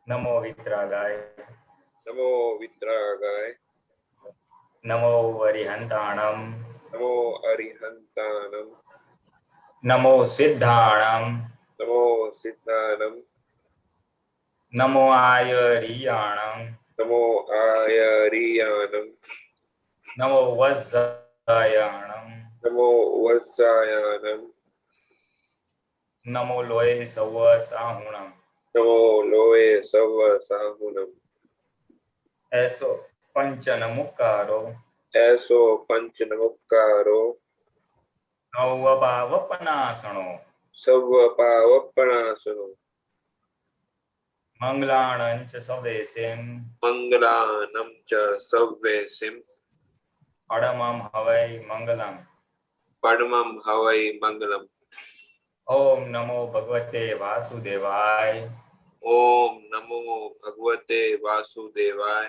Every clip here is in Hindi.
नमो वित्रागाय। नमो वित्रागाय। नमो वरिहंताणम। नमो अरिहंतानम। नमो सिद्धाणम। नमो सिद्धानम। नमो आयरियाणम। नमो आयरियानम। नमो वज्जायाणम। नमो वत्सायानम। नमो लोये सव्व साहुणम। नमो लोये सव्व साहुनम। ऐसो पंचनमुक्कारो। ऐसो पंच नमुक्कारो। नवपावपनासनो। सव्व पावपणासनो। मंगलाणं च सवेसिं। मंगलानम च सव्येसिम। अडमं हवै मंगलम्। परमं हवै मंगलम। ओम नमो भगवते वासुदेवाय। ओम नमो भगवते वासुदेवाय।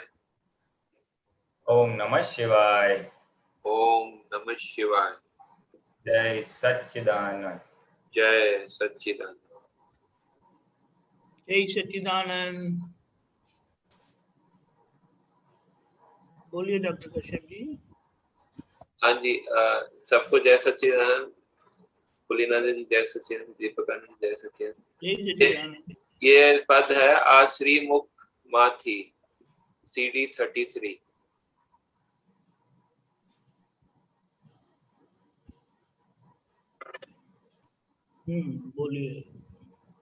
ओम नमः शिवाय। ओम नमः शिवाय। जय सच्चिदानंद। जय सच्चिदानंद। जय सच्चिदानंद। बोलिए डॉक्टर कश्यप जी। हाँ जी, सबको जय सच्चिदानंद। पुलिनाथ जी जय सच्चिदानंद। दीपकानंद जी जय सच्चिदानंद। जय सच्चिदानंद। ये पद है आश्री मुख माथी CD 33। बोलिए।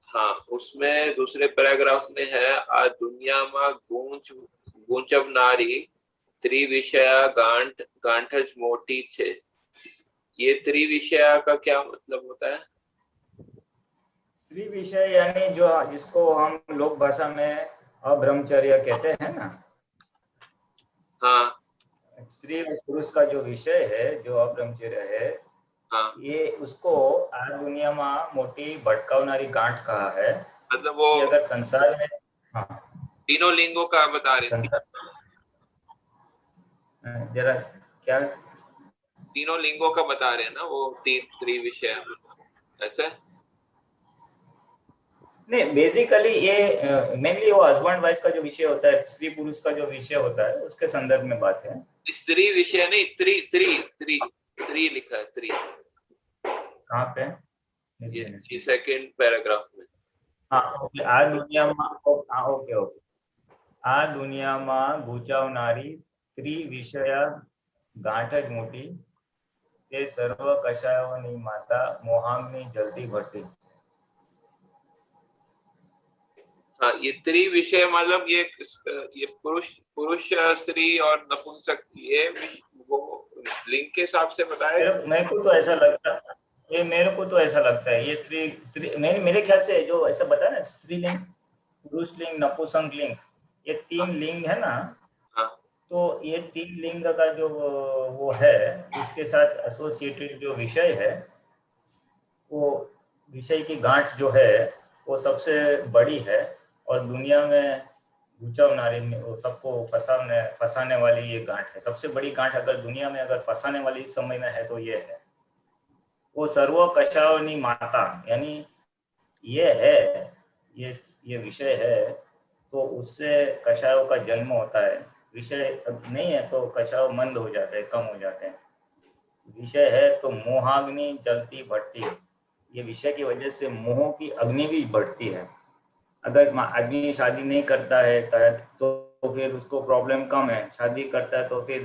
हाँ, उसमें दूसरे पैराग्राफ में है आ दुनिया में गूंचव नारी त्रिविषया गांठज मोटी छे। ये त्रिविषया का क्या मतलब होता है? स्त्री विषय यानी जो जिसको हम लोक भाषा में अब्रह्मचर्य कहते हैं ना। हाँ स्त्री और पुरुष का जो विषय है, जो अब्रह्मचर्य है, हाँ, ये उसको आ दुनिया में मोटी भटकावनारी गांठ कहा है मतलब वो कि अगर संसार में, हाँ, तीनों लिंगों का बता रहे थे। संसार जरा क्या, तीनों लिंगों का बता रहे हैं ना वो त्रिविषय ऐसे। नहीं, बेसिकली ये मेनली वो हस्बैंड वाइफ का जो विषय होता है, स्त्री पुरुष का जो विषय होता है, उसके संदर्भ में बात है। स्त्री विषय नहीं, त्रि त्रि त्रि त्रि लिखा है, त्रि। कहाँ पे? ये सेकंड पैराग्राफ में। हाँ, ओके। आ दुनिया में, हाँ, ओके ओके। आ दुनिया में गुचावनारी त्रिविषया गांठ ज मोटी, તે સર્વ કશાયોની માતા મોહાંગની જલ્દી ભટ્ટી। हाँ, ये त्रिविषय मतलब ये पुरुष स्त्री और नपुंसक, ये वो लिंग के हिसाब से बताया। मेरे को तो ऐसा लगता है, ये मेरे को तो ऐसा लगता है, ये स्त्री स्त्री मेरे ख्याल से जो ऐसा बताया ना, स्त्रीलिंग, पुरुष लिंग, नपुंसक लिंग, ये तीन लिंग है ना। हाँ तो ये तीन लिंग का जो वो है, उसके साथ एसोसिएटेड जो विषय है, वो विषय की गांठ जो है वो सबसे बड़ी है। और दुनिया में गुचाव नारी में वो सबको फंसाने वाली ये गांठ है। सबसे बड़ी गांठ अगर दुनिया में अगर फंसाने वाली इस समय में है तो ये है। वो सर्व कशायोनी माता, यानी ये है, ये विषय है, तो उससे कषायों का जन्म होता है। विषय नहीं है तो कषाय मंद हो जाते हैं, कम हो जाते हैं। विषय है तो मोहाग्नि जलती बढ़ती है। ये विषय की वजह से मोह की अग्नि भी बढ़ती है। अगर आदमी शादी नहीं करता है तो फिर उसको प्रॉब्लम कम है। शादी करता है तो फिर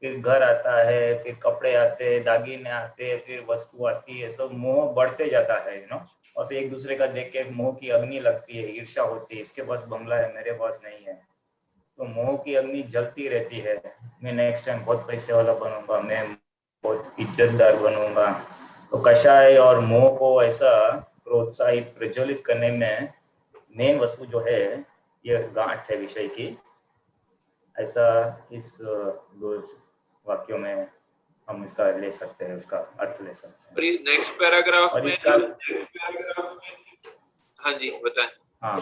घर आता है, फिर कपड़े आते हैं, दागीने आते हैं, फिर वस्तु आती है, सब मोह बढ़ते जाता है, और फिर एक दूसरे का देख के मोह की अग्नि लगती है, ईर्ष्या होती है, इसके पास बंगला है, मेरे पास नहीं है। तो मोह की अग्नि जलती रहती है। मैं नेक्स्ट टाइम बहुत पैसे वाला बनूंगा, मैं बहुत इज्जतदार बनूंगा। तो कषाय और मोह को ऐसा प्रोत्साहित, प्रज्वलित करने में मेन वस्तु जो है ये गांठ है विषय की। ऐसा इस दो वाक्यों में हम इसका ले सकते हैं, उसका अर्थ ले सकते हैं। और ये नेक्स्ट पैराग्राफ और में, इसका, हाँ जी बताएं। हाँ,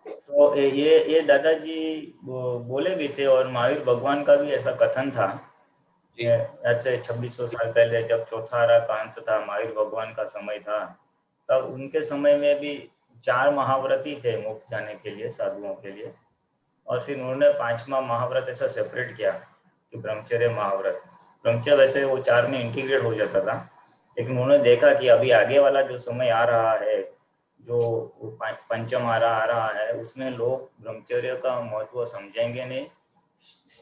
तो ये दादाजी बोले भी थे, और महावीर भगवान का भी ऐसा कथन था। आज से 2600 साल पहले जब चौथारा का अंत था, महावीर भगवान का समय था, तब उनके समय में भी 4 महाव्रती थे मोक्ष जाने के लिए, साधुओं के लिए, और फिर उन्होंने 5वां महाव्रत ऐसा सेपरेट किया कि ब्रह्मचर्य महाव्रत। ब्रह्मचर्य वैसे वो 4 में इंटीग्रेट हो जाता था, लेकिन उन्होंने देखा कि अभी आगे वाला जो समय आ रहा है, जो पंचम आ रहा है, उसमें लोग ब्रह्मचर्य का महत्व समझेंगे नहीं,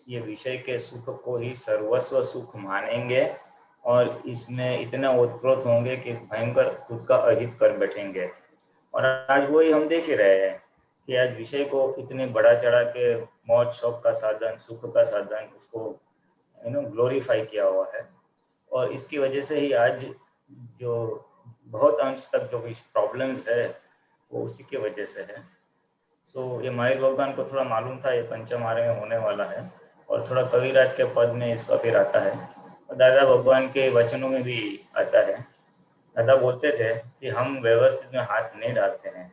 ये विषय के सुख को ही सर्वस्व सुख मानेंगे और इसमें इतना ओतप्रोत होंगे कि भयंकर खुद का अहित कर बैठेंगे। और आज वही हम देख ही रहे हैं कि आज विषय को इतने बड़ा चढ़ा के मौज शौक का साधन, सुख का साधन, उसको ग्लोरीफाई किया हुआ है। और इसकी वजह से ही आज जो बहुत अंश तक जो भी प्रॉब्लम्स है वो उसी की वजह से है। सो ये माहिर भगवान को थोड़ा मालूम था ये पंचम आरे में होने वाला है, और थोड़ा कविराज के पद में इसका फिर आता है, और दादा भगवान के वचनों में भी आता है। दादा बोलते थे कि हम व्यवस्थित में हाथ नहीं डालते हैं,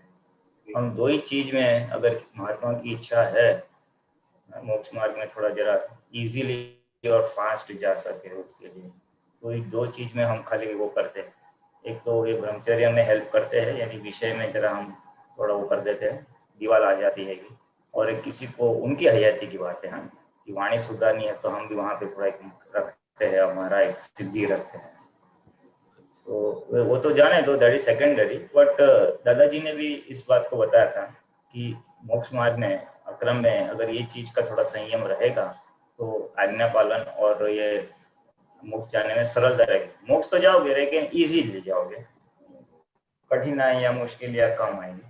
हम 2 ही चीज में, अगर महात्मा की इच्छा है मोक्ष मार्ग में थोड़ा जरा इजीली और फास्ट जा सके, उसके लिए तो ये 2 चीज में हम खाली वो करते हैं। एक तो ये ब्रह्मचर्य में हेल्प करते हैं, यानी विषय में जरा हम थोड़ा वो कर देते हैं, दीवार आ जाती है। और एक किसी को उनकी हयाती की बात है, हम कि वाणी सुधारनी है तो हम भी वहाँ पे थोड़ा एक रखते हैं, हमारा एक सिद्धि रखते हैं। तो वो तो जाने दो, दैट इज सेकेंडरी। बट दादाजी ने भी इस बात को बताया था कि मोक्ष मार्ग में, अक्रम में अगर ये चीज का थोड़ा संयम रहेगा तो आज्ञा पालन और ये मोक्ष जाने में सरलता रहेगी। मोक्ष तो जाओगे लेकिन इजीली जाओगे, कठिनाई या मुश्किल या कम आएगी।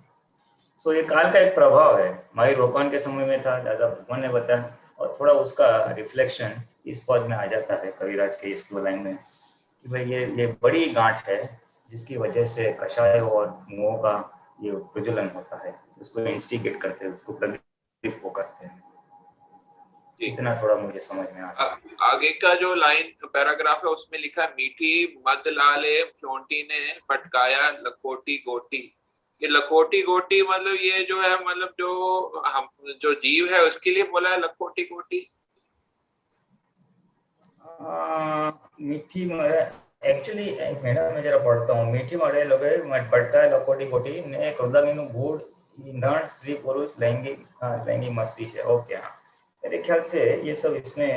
सो ये काल का एक प्रभाव है, माहिर भगवान के समय में था, दादा भगवान ने बताया, और थोड़ा उसका रिफ्लेक्शन इस पद में आ जाता है कविराज के इस 2 लाइन में कि भाई ये बड़ी गांठ है जिसकी वजह से कषाय और मोह का ये प्रज्वलन होता है, उसको इंस्टिगेट करते हैं, उसको प्रदीप वो करते हैं। इतना थोड़ा मुझे समझ में आता है। आगे का जो लाइन पैराग्राफ है उसमें लिखा, मीठी मद लाले चोंटी ने भटकाया लखोटी गोटी। ये लखोटी गोटी मतलब ये जो है, मतलब जो हम जो जीव है उसके लिए बोला है लखोटी गोटी। मीठी एक्चुअली मैडम मैं जरा पढ़ता हूँ। मीठी मड़े लोगे भटकाया लखोटी गोटी ने क्रोधाग्नि भूड ईंधन स्त्री पुरुष लैंगिक मस्ती से। ओके, हाँ, मेरे ख्याल से ये सब इसमें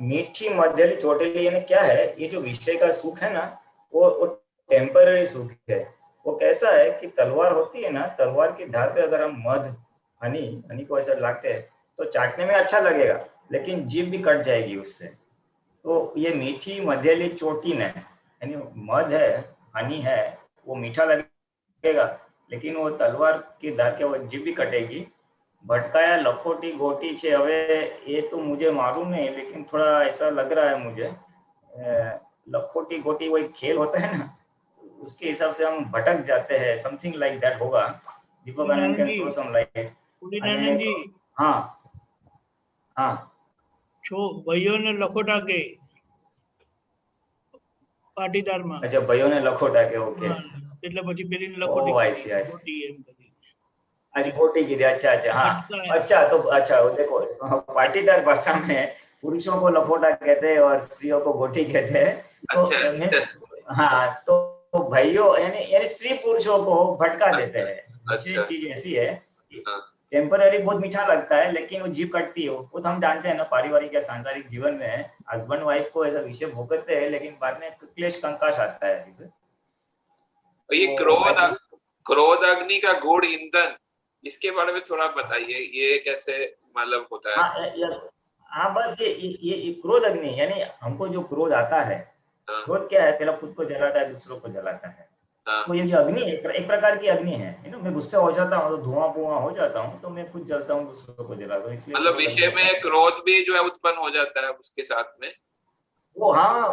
मीठी मध्यली चोटेली यानी क्या है, ये जो विषय का सुख है ना, वो टेम्पररी सुख है। वो कैसा है कि तलवार होती है ना, तलवार की धार पे अगर हम मध हनी को ऐसा लाते हैं तो चाटने में अच्छा लगेगा, लेकिन जीभ भी कट जाएगी उससे। तो ये मीठी मध्यली चोटी ने, यानी मध है, हनी है, वो मीठा लगेगा, लेकिन वो तलवार की धार के वो जीभ भी कटेगी। भटकाया लखोटी गोटी छे, हवे ये तो मुझे मालूम नहीं, लेकिन थोड़ा ऐसा लग रहा है मुझे लखोटी गोटी वो एक खेल होता है ना, उसके हिसाब से हम भटक जाते हैं, समथिंग लाइक दैट होगा। दीपक आनंद कैन थ्रो सम लाइट। जी, हाँ हाँ, भाइयों ने लखोटा के પાટીદાર માં। अच्छा, भाइयों ने लखोटा के, ओके, એટલે પછી પેલી લખોટી ગોટી એમ કરી। अरे गोटी की, अच्छा अच्छा, हाँ अच्छा, तो अच्छा देखो, पाटीदार भाषा में पुरुषों को लखोटा कहते हैं और स्त्रियों को गोटी कहते हैं। तो हाँ, तो भाइयों यानी स्त्री पुरुषों को भटका देते हैं। अच्छा, चीज ऐसी है, टेम्पररी बहुत मीठा लगता है, लेकिन वो जीभ कटती है। वो तो हम जानते हैं ना, पारिवारिक या सांसारिक जीवन में हस्बैंड वाइफ को ऐसा विषय भुगतते हैं, लेकिन बाद में क्लेश कंकाश आता है इसे। ये क्रोध अग्नि का गूढ़ ईंधन, इसके बारे में थोड़ा बताइए, ये कैसे मतलब होता है? हाँ, बस ये क्रोध अग्नि, यानी हमको जो क्रोध आता है, क्रोध क्या है, पहला खुद को जलाता है, दूसरों को जलाता है। तो ये जो अग्नि है, एक प्रकार की अग्नि है। मैं गुस्से हो जाता हूँ तो धुआं हो जाता हूँ, तो मैं खुद जलता हूँ, दूसरों को जलाता हूँ, इसलिए मतलब विषय में क्रोध भी जो है उत्पन्न हो जाता है उसके साथ में। वो हाँ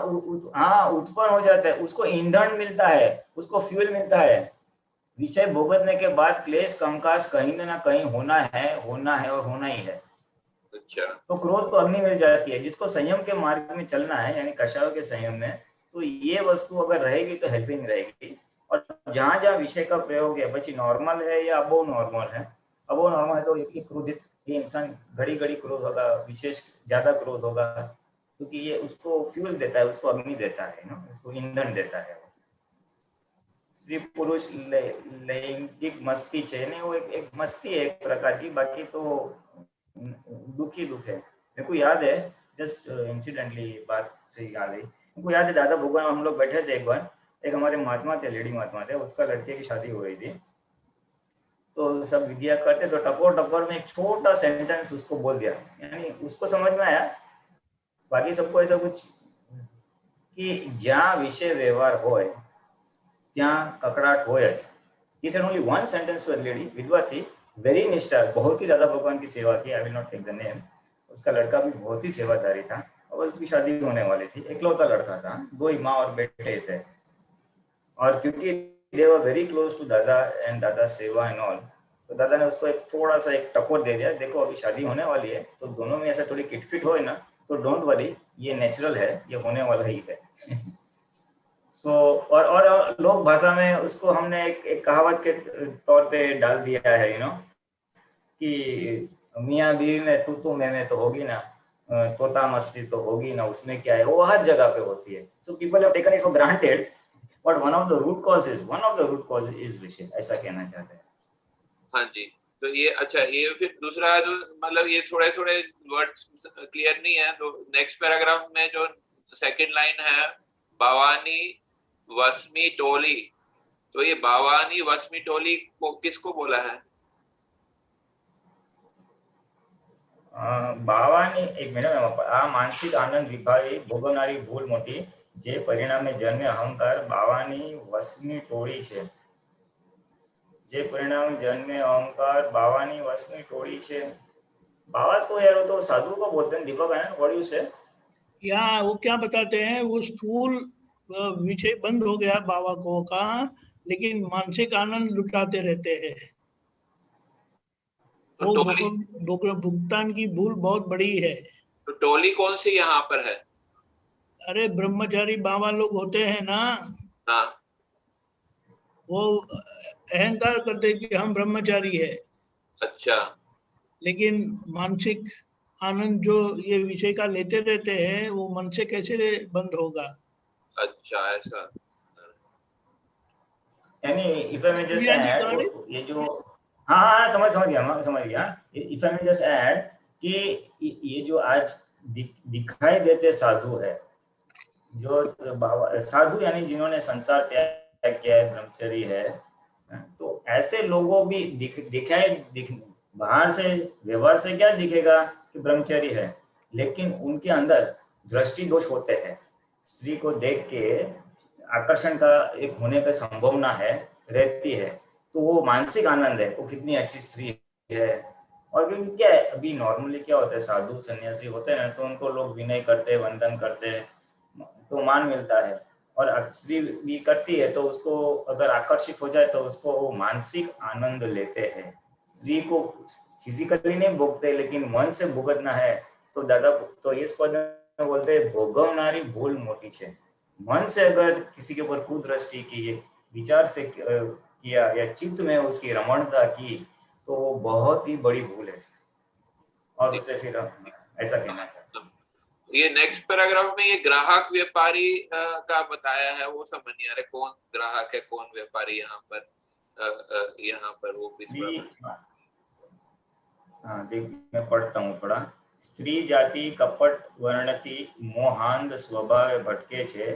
उत्पन्न हो जाता है, उसको ईंधन मिलता है, उसको फ्यूल मिलता है। विषय भोगतने के बाद क्लेश कंकास कहीं ना कहीं होना है और होना ही है। अच्छा, तो क्रोध को अग्नि मिल जाती है। जिसको संयम के मार्ग में चलना है, यानी कषायों के संयम में, तो ये वस्तु अगर रहेगी तो हेल्पिंग रहेगी। और जहां जहां विषय का प्रयोग है, बच्ची नॉर्मल है या अबो नॉर्मल है, अबो नॉर्मल है तो ये क्रोधित ये इंसान घड़ी क्रोध होगा, विशेष ज्यादा क्रोध होगा, क्योंकि ये उसको फ्यूल देता है, उसको अग्नि देता है ना, उसको ईंधन देता है। स्त्री पुरुष लैंगिक मस्ती छे ने वो एक मस्ती है एक प्रकार की, बाकी तो दुख ही दुख है। मेरे को याद है, जस्ट इंसिडेंटली बात से याद है, मेरे को याद है दादा भगवान हम लोग बैठे थे एक बार, एक हमारे महात्मा थे, लेडी महात्मा थे, उसका लड़के की शादी हो रही थी, तो सब विद्या करते तो टकोर टकोर में एक छोटा सेंटेंस उसको बोल दिया, यानी उसको समझ में आया, बाकी सबको ऐसा कुछ कि ज्યાં विषय व्यवहार होय ત્યાં કકડાટ હોય જ। He said only one sentence to a lady, विधवा थी, वेरी निष्ठा, बहुत ही ज्यादा भगवान की सेवा की, I will not take the name, उसका लड़का भी बहुत ही सेवादारी था और उसकी शादी होने वाली थी, इकलौता लड़का था, 2 ही माँ और बेटे थे, और क्योंकि दे वर वेरी क्लोज टू दादा एंड दादा सेवा एंड ऑल, तो दादा ने उसको एक थोड़ा सा एक टकोर दे दिया, देखो अभी शादी होने वाली है तो दोनों में ऐसा थोड़ी किटपिट हो ना, तो डोंट वरी, ये नेचुरल है, ये होने वाला ही है। सो और लोक भाषा में उसको हमने एक कहावत के तौर पे डाल दिया है, यू नो, कि मियाँ बीवी में तू मैं तो होगी ना, तोता मस्ती तो होगी ना, उसमें क्या है, वो हर जगह पे होती है। So people have taken it for granted, but one of the root cause is विषय, ऐसा कहना चाहते हैं। हाँ जी, तो ये अच्छा, ये फिर दूसरा जो मतलब ये थोड़े थोड़े वर्ड्स क्लियर नहीं है, तो नेक्स्ट पैराग्राफ में जो सेकंड लाइन है, बावानी वस्मी टोली, तो ये बावानी वस्मी टोली को किसको बोला है? बावानी, एक मिनट, आ मानसिक आनंद विभागी भोगवनारी भूल मोटी, जे परिणामे जन्मे अहंकार, बावानी वस्मी टोली छे, जे परिणाम जन्मे अहंकार, बावानी वस्मी टोली छे। बावा तो यार वो तो साधु को बोलते हैं, दीपक है ना, व्हाट यू से? यहाँ वो क्या बताते हैं, वो स्थूल विषय बंद हो गया बाबा को का, लेकिन मानसिक आनंद लुटाते रहते हैं। तो वो भुगतान की भूल बहुत बड़ी है। तो टोली कौन सी यहाँ पर है? अरे ब्रह्मचारी बाबा लोग होते हैं ना, हाँ, वो अहंकार करते कि हम ब्रह्मचारी है, अच्छा, लेकिन मानसिक आनंद जो ये विषय का लेते रहते हैं, वो मन से कैसे बंद होगा? अच्छा, ऐसा। यानी if I may just add, ये जो हाँ समझ गया, if I may just add कि ये जो आज दिखाई देते साधु है, जो बाबा साधु यानी जिन्होंने संसार त्याग किया है, ब्रह्मचर्य है, तो ऐसे लोगों भी दिखाई बाहर से व्यवहार से क्या दिखेगा कि ब्रह्मचर्य है, लेकिन उनके अंदर दृष्टि दोष होते हैं, स्त्री को देख के आकर्षण का एक होने का संभावना है, रहती है, तो वो मानसिक आनंद है, वो कितनी अच्छी स्त्री है। और क्योंकि क्या है, अभी नॉर्मली क्या होता है, साधु सन्यासी होते हैं ना, तो उनको लोग विनय करते, वंदन करते, तो मान मिलता है, और स्त्री भी करती है तो उसको अगर आकर्षित हो जाए तो उसको वो मानसिक आनंद लेते हैं। स्त्री को फिजिकली नहीं भोगते, लेकिन मन से भुगतना है, तो दादा तो इस पद में बोलते हैं भोगवनारी भूल मोटी छे। मन से अगर किसी के ऊपर कुदृष्टि की, विचार से किया या चित्त में उसकी रमणता की, तो वो बहुत ही बड़ी भूल है, और उसे फिर ऐसा कहना चाहते हैं। ये नेक्स्ट पैराग्राफ में ये ग्राहक व्यापारी का बताया है, वो समझ नहीं आ रहा कौन ग्राहक है कौन व्यापारी यहाँ पर वो भी। हाँ देख, मैं पढ़ता हूँ थोड़ा। स्त्री जाति कपट वर्णति मोहांध स्वभाव भटके छे,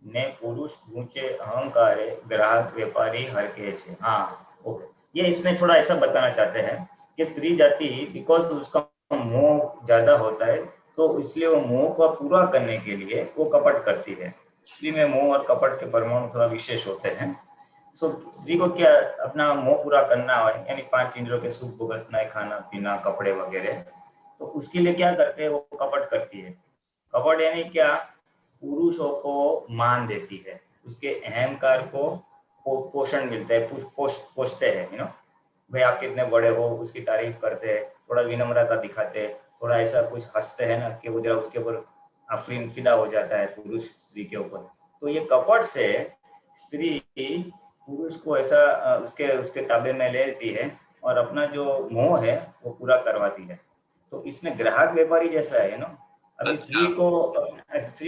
ने पुरुष ऊंचे अहंकारे ग्राहक व्यापारी हरके छे। हाँ ओके, ये इसमें थोड़ा ऐसा बताना चाहते हैं कि स्त्री जाति बिकॉज उसका मोह ज्यादा होता है, तो इसलिए वो मोह को पूरा करने के लिए वो कपट करती है। स्त्री में मोह और कपट के परमाणु थोड़ा विशेष होते हैं। सो स्त्री को क्या अपना मोह पूरा करना है, यानी 5 इंद्रियों के सुख भुगतना है, खाना पीना कपड़े वगैरह, तो उसके लिए क्या करते हैं, वो कपट करती है। कपट यानी क्या, पुरुषों को मान देती है, उसके अहंकार को पोषण मिलता है, पोषते हैं, यू नो, भाई आप कितने बड़े हो, उसकी तारीफ करते हैं, थोड़ा विनम्रता दिखाते हैं, थोड़ा ऐसा कुछ हंसते हैं ना कि वो जरा उसके ऊपर आफरीन फिदा हो जाता है पुरुष स्त्री के ऊपर। तो ये कपट से स्त्री पुरुष को ऐसा उसके ताबे में ले लेती है और अपना जो मोह है वो पूरा करवाती है। तो इसमें ग्राहक व्यापारी जैसा है ना। अभी स्त्री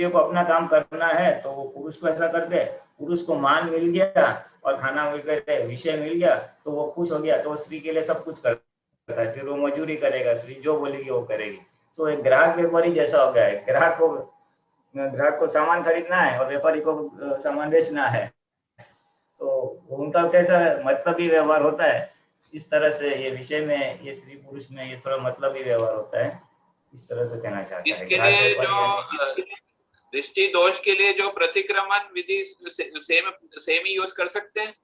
को अपना काम करना है तो वो पुरुष को ऐसा करते हैं, पुरुष को मान मिल गया और खाना वगैरह विषय मिल गया तो वो खुश हो गया, तो वो स्त्री के लिए सब कुछ करता है, फिर वो मजदूरी करेगा, स्त्री जो बोलेगी वो करेगी। तो एक ग्राहक व्यापारी जैसा हो गया है, ग्राहक को सामान खरीदना है और व्यापारी को सामान बेचना है, तो उनका कैसा मतलबी व्यवहार होता है। इस तरह से ये विषय में, ये स्त्री पुरुष में ये थोड़ा मतलबी व्यवहार होता है, इस तरह से कहना चाहता है। इसके लिए जो दृष्टि दोष के लिए जो प्रतिक्रमण विधि सेम ही यूज कर सकते हैं।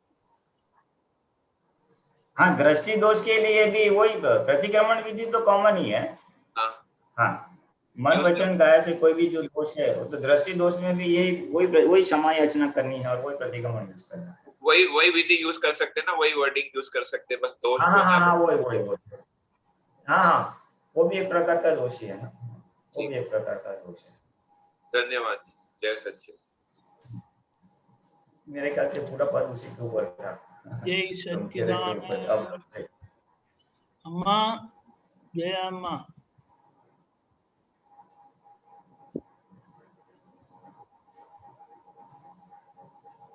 हाँ, दृष्टि दोष के लिए भी वही प्रतिक्रमण विधि तो कॉमन ही है। हाँ, मन वचन काया से कोई भी जो दोष है, तो दृष्टि दोष में भी यही वही क्षमा याचना करनी है और वही प्रतिक्रमण यूज करना है। वही विधि यूज कर सकते हैं ना, वही वर्डिंग यूज कर सकते हैं, बस दोष हाँ, वही हाँ, वो भी एक प्रकार का दोष ही है ना, वो भी एक प्रकार का दोष है। धन्यवाद, जय सच्चिदानंद। मेरे ख्याल से पूरा पद उसी के ऊपर था। जय सच्चिदानंद। अम्मा, जय अम्मा।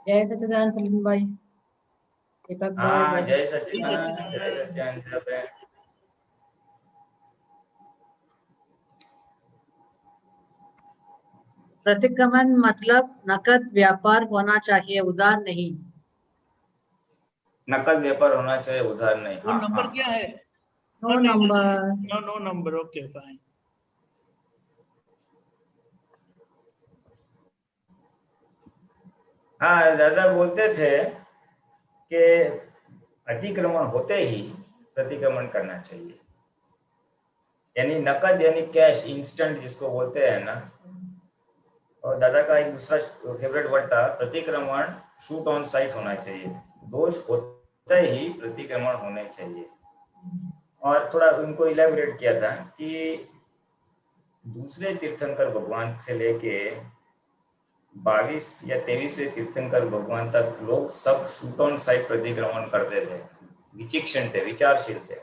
जय सच्चिदानंद फलीन भाई। जय सच्चिदानंद, जय सच्चिदानंद। प्रतिक्रमण मतलब नकद व्यापार होना चाहिए, उधार नहीं। नकद व्यापार होना चाहिए, उधार नहीं। वो नंबर क्या है? No number. No number, okay fine. हाँ, दादा बोलते थे कि अतिक्रमण होते ही प्रतिक्रमण करना चाहिए, यानी नकद यानी कैश, इंस्टेंट जिसको बोलते हैं ना। और दादा का एक दूसरा फेवरेट वर्ड था प्रतिक्रमण, शूट ऑन साइट होना चाहिए, दोष होते ही प्रतिक्रमण होने चाहिए। और थोड़ा उनको इलेबोरेट किया था कि दूसरे तीर्थंकर भगवान से लेके 22 या 23वें तीर्थंकर भगवान तक लोग सब शूट ऑन साइट प्रतिक्रमण करते थे, विचक्षण थे, विचारशील थे,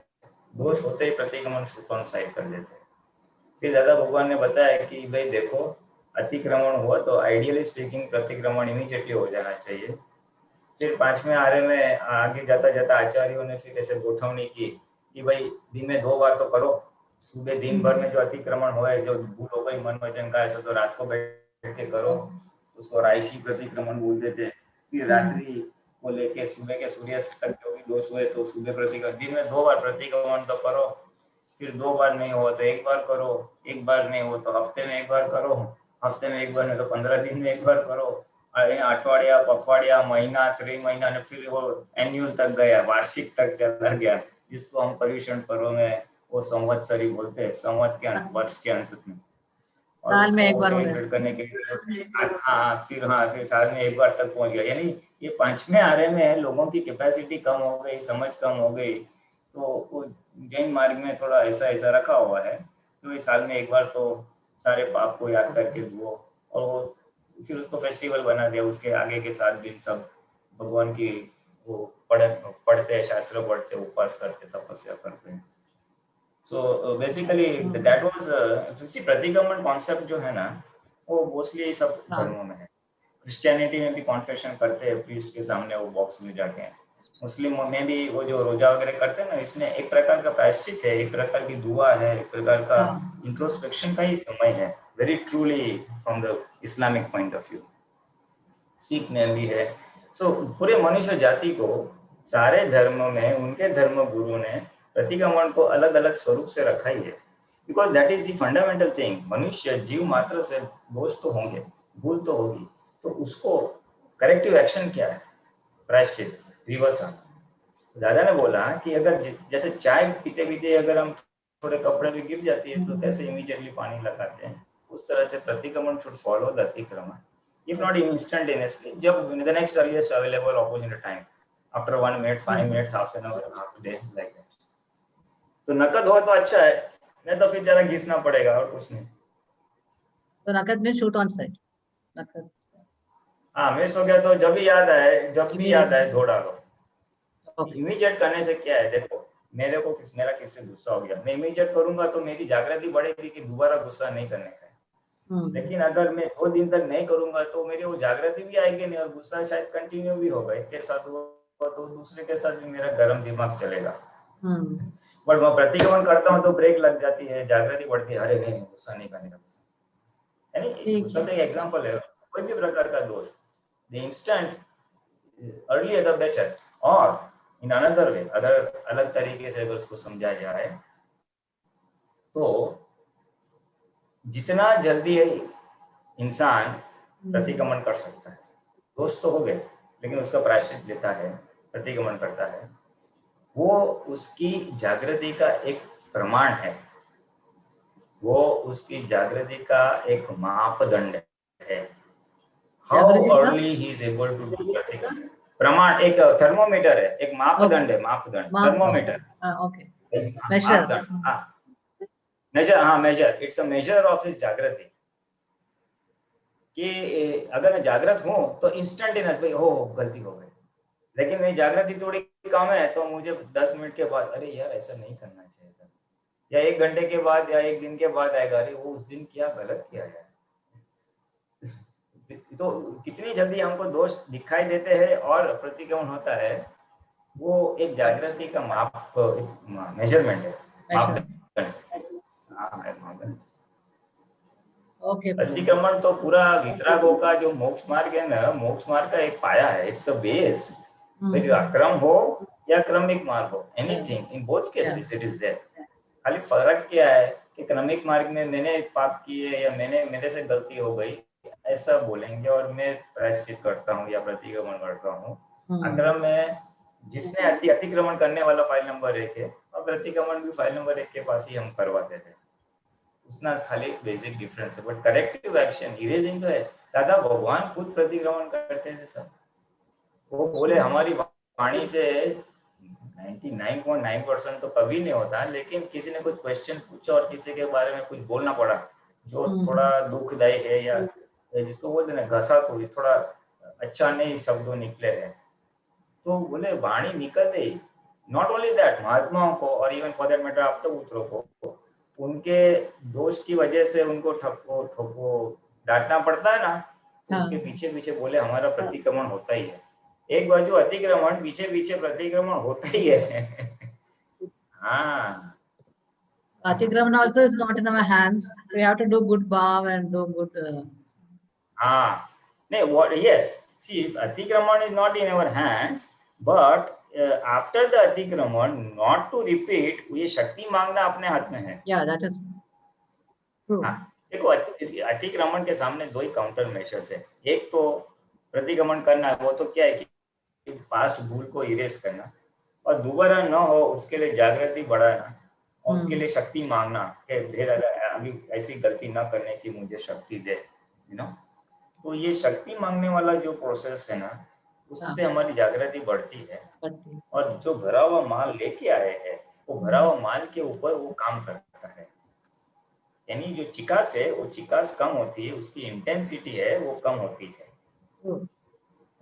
दोष होते ही प्रतिक्रमण शूट ऑन साइट कर देते। फिर दादा भगवान ने बताया कि भाई देखो, अतिक्रमण हुआ तो आइडियली स्पीकिंग प्रतिक्रमण इमीडिएटली हो जाना चाहिए। फिर 5वें आर्य में आगे जाता जाता आचार्यों ने फिर ऐसे गोठवनी की कि भाई दिन में 2 बार तो करो, सुबह दिन भर में जो अतिक्रमण हुआ, जो भूल हो गई मन वचन का, ऐसा तो रात को बैठ के करो, उसको राइशी प्रतिक्रमण बोलते थे। फिर रात्रि को लेके सुबह के सूर्यास्त तक जो भी दोष हुए तो सुबह प्रतिक्रमण, दिन में 2 बार प्रतिक्रमण तो करो। फिर 2 बार नहीं हुआ तो 1 बार करो, 1 बार नहीं हुआ तो हफ्ते में 1 बार करो, हफ्ते में 1 बार नहीं तो 15 दिन में 1 बार करो, अठवाडिया, पखवाडिया, महीना, त्रिमहीना, ने फिर वो एन्युअल तक गया, वार्षिक तक चला गया, जिसको हम पर्युषण पर्व में वो संवत्सरी बोलते हैं, संवत के अंत, वर्ष के अंत में। और साल में 1 बार सेलिब्रेट करने के लिए फिर साल में 1 बार तक पहुंच गया। यानी ये 5वें आर्य में लोगों की कैपेसिटी कम हो गई, समझ कम हो गई, तो वो जैन मार्ग में थोड़ा ऐसा रखा हुआ है, तो ये साल में 1 बार तो सारे पाप को याद करके दो, और वो फिर उसको फेस्टिवल बना दिया। उसके आगे के 7 दिन सब भगवान की वो पढ़ते हैं, शास्त्र पढ़ते, उपवास करते, तपस्या करते हैं। सो बेसिकली दैट वाज प्रतिक्रमण कॉन्सेप्ट जो है ना, वो मोस्टली सब धर्मों में है। क्रिश्चियनिटी में भी कॉन्फेशन करते हैं प्रीस्ट के सामने वो बॉक्स में जाके, मुस्लिम में भी वो जो रोजा वगैरह करते हैं ना, इसमें एक प्रकार का प्रायश्चित है, एक प्रकार की दुआ है, एक प्रकार का इंट्रोस्पेक्शन का ही समय है, very truly from the Islamic point of view. Sikh में भी है। सो पूरे मनुष्य जाति को सारे धर्मों में उनके धर्म गुरु ने प्रतिक्रमण को अलग अलग स्वरूप से रखा ही है, because that is the fundamental thing. मनुष्य जीव मात्र से दोष तो होंगे, भूल तो होगी, तो उसको करेक्टिव एक्शन क्या है? प्रायश्चित, विवसा। दादा ने बोला कि अगर जैसे चाय पीते पीते अगर हम थोड़े कपड़े में गिर जाती है तो कैसे इमीडिएटली पानी लगाते हैं, उस तरह से प्रतिक्रमण शुड फॉलो द अतिक्रमण, if not instantaneously, जब the next earliest available opportunity time, after 1 minute, 5 minutes, half an hour, half a day, like that. तो नकद हो तो अच्छा है, नहीं तो फिर जरा घिसना पड़ेगा और कुछ नहीं। तो नकद में शूट ऑन साइट, नकद मिस हो गया तो जब भी याद आए धो डालो। इमीडिएट करने से क्या है, देखो मेरा किससे गुस्सा हो गया, मैं इमीडिएट करूंगा तो मेरी जागृति बढ़ेगी कि दोबारा गुस्सा नहीं करने का है। लेकिन अगर मैं 2 दिन तक नहीं करूंगा तो मेरी वो जागृति भी आएगी नहीं और गुस्सा शायद कंटिन्यू भी होगा। एक के साथ हुआ तो दूसरे के साथ भी मेरा गर्म दिमाग चलेगा। बट मैं प्रतिक्रमण करता हूँ तो ब्रेक लग जाती है, जागृति बढ़ती है, अरे नहीं गुस्सा नहीं करने का। यानी गुस्सा तो एक एग्जाम्पल है, कोई भी प्रकार का दोष, the instant earlier the better, और इन अनदर वे अगर अलग तरीके से अगर उसको समझा जाए तो जितना जल्दी इंसान प्रतिक्रमण कर सकता है, दोष तो हो गए लेकिन उसका प्रायश्चित लेता है, प्रतिक्रमण करता है, वो उसकी जागृति का एक प्रमाण है, वो उसकी जागृति का एक मापदंड है। How early he is able to do प्रतिक्रमण, प्रमाण एक थर्मोमीटर है, एक मापदंड है, मापदंड, थर्मोमीटर, ओके, मेजर, हाँ measure, it's a measure of his जागृति। कि अगर मैं जागृत हूँ तो इंस्टेंटेनियस भाई हो गलती हो गई, लेकिन मेरी जागृति थोड़ी कम है तो मुझे 10 मिनट के बाद अरे यार ऐसा नहीं करना चाहिए था, या 1 घंटे के बाद या 1 दिन के बाद आएगा, अरे वो उस दिन क्या गलत किया है। तो कितनी जल्दी हमको दोष दिखाई देते हैं और प्रतिक्रमण होता है, वो एक जागृति का माप, मेजरमेंट है, प्रतिक्रमण तो पूरा वितरागों का जो मोक्ष मार्ग है ना, मोक्ष मार्ग का एक पाया है, इट्स अ बेस। फिर अक्रम हो या क्रमिक मार्ग हो, anything in both cases it is there. खाली फर्क क्या है कि क्रमिक मार्ग में मैंने पाप किए या मेरे से गलती हो गई ऐसा बोलेंगे और मैं प्रायश्चित करता हूँ या प्रतिक्रमण करता हूँ। अक्रम में जिसने अतिक्रमण करने वाला फाइल नंबर 1 है और प्रतिक्रमण भी फाइल नंबर 1 के पास ही हम करवाते थे, उतना खाली बेसिक डिफरेंस है। बट करेक्टिव एक्शन इरेजिंग तो है। दादा भगवान खुद प्रतिक्रमण करते थे सब, वो बोले हमारी वाणी से 99.9% तो कभी नहीं होता, लेकिन किसी ने कुछ क्वेश्चन पूछा और किसी के बारे में कुछ बोलना पड़ा जो थोड़ा दुखदायी है या जिसको बोलते हैं घसा, तो थोड़ा अच्छा नहीं शब्दों निकले हैं, तो बोले वाणी निकलते ही। नॉट ओनली दैट, महात्माओं को और इवन फॉर दैट मैटर अब तक उत्तरों को उनके दोष की वजह से उनको ठप्पो डांटना पड़ता है ना, तो उसके पीछे पीछे बोले हमारा प्रतिक्रमण होता ही है। एक बाजू अतिक्रमण, पीछे पीछे प्रतिक्रमण होता ही है। हाँ, Atikraman also is not in our hands. We have to do good bhav and do good. हाँ, नहीं, what? Yes, see, Atikraman is not in our hands, but after the Atikraman, not to repeat, ये शक्ति मांगना अपने हाथ में है। Yeah, that is true. हाँ, देखो अतिक्रमण के सामने 2 ही काउंटर मेजर्स है। एक तो प्रतिक्रमण करना, वो तो क्या है कि पास्ट भूल को इरेज करना, और दोबारा न हो उसके लिए जागृति बढ़ाना और उसके लिए शक्ति मांगना कि फिर अभी ऐसी गलती ना करने की मुझे शक्ति दे, यू नो। तो ये शक्ति मांगने वाला जो प्रोसेस है ना, उससे हमारी जागृति बढ़ती है, और जो भरा हुआ माल लेके आए हैं वो भरा हुआ माल के ऊपर वो काम करता है। यानी जो चिकास है वो चिकास कम होती है, उसकी इंटेंसिटी है वो कम होती है,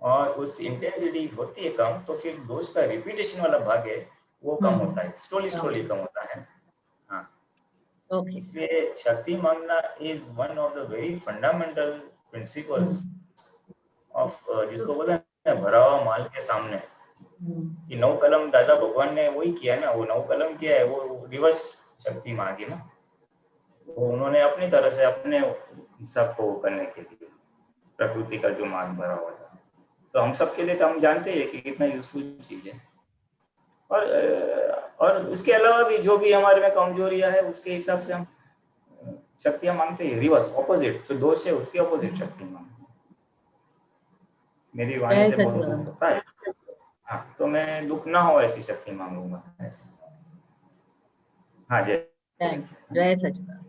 और उस इंटेंसिटी होती है कम, तो फिर दोष का रिपीटेशन वाला भाग है वो कम होता है, स्लोली कम होता है। हाँ, इसलिए शक्ति मांगना is one of the very fundamental principles of, जिसको बोलते हैं भरा हुआ माल के सामने। कि 9 कलम दादा भगवान ने वही किया ना, वो 9 कलम किया है, वो रिवर्स शक्ति मांगी ना, वो उन्होंने अपनी तरह से अपने हिसाब को करने के लिए प्रकृति का जो माल भरा हुआ था। तो हम सबके लिए तो हम जानते हैं कि कितना यूजफुल चीज है, और उसके अलावा भी जो भी हमारे में कमजोरियां है उसके हिसाब से हम शक्तियां मांगते हैं, रिवर्स ऑपोजिट, जो दोष है उसके ऑपोजिट शक्ति मांगते हैं। मेरी वाणी से बहुत दुख होता है, हाँ, तो मैं दुख ना हो ऐसी शक्ति मांगूंगा ऐसे। हाँ, जय सच्चिदानंद।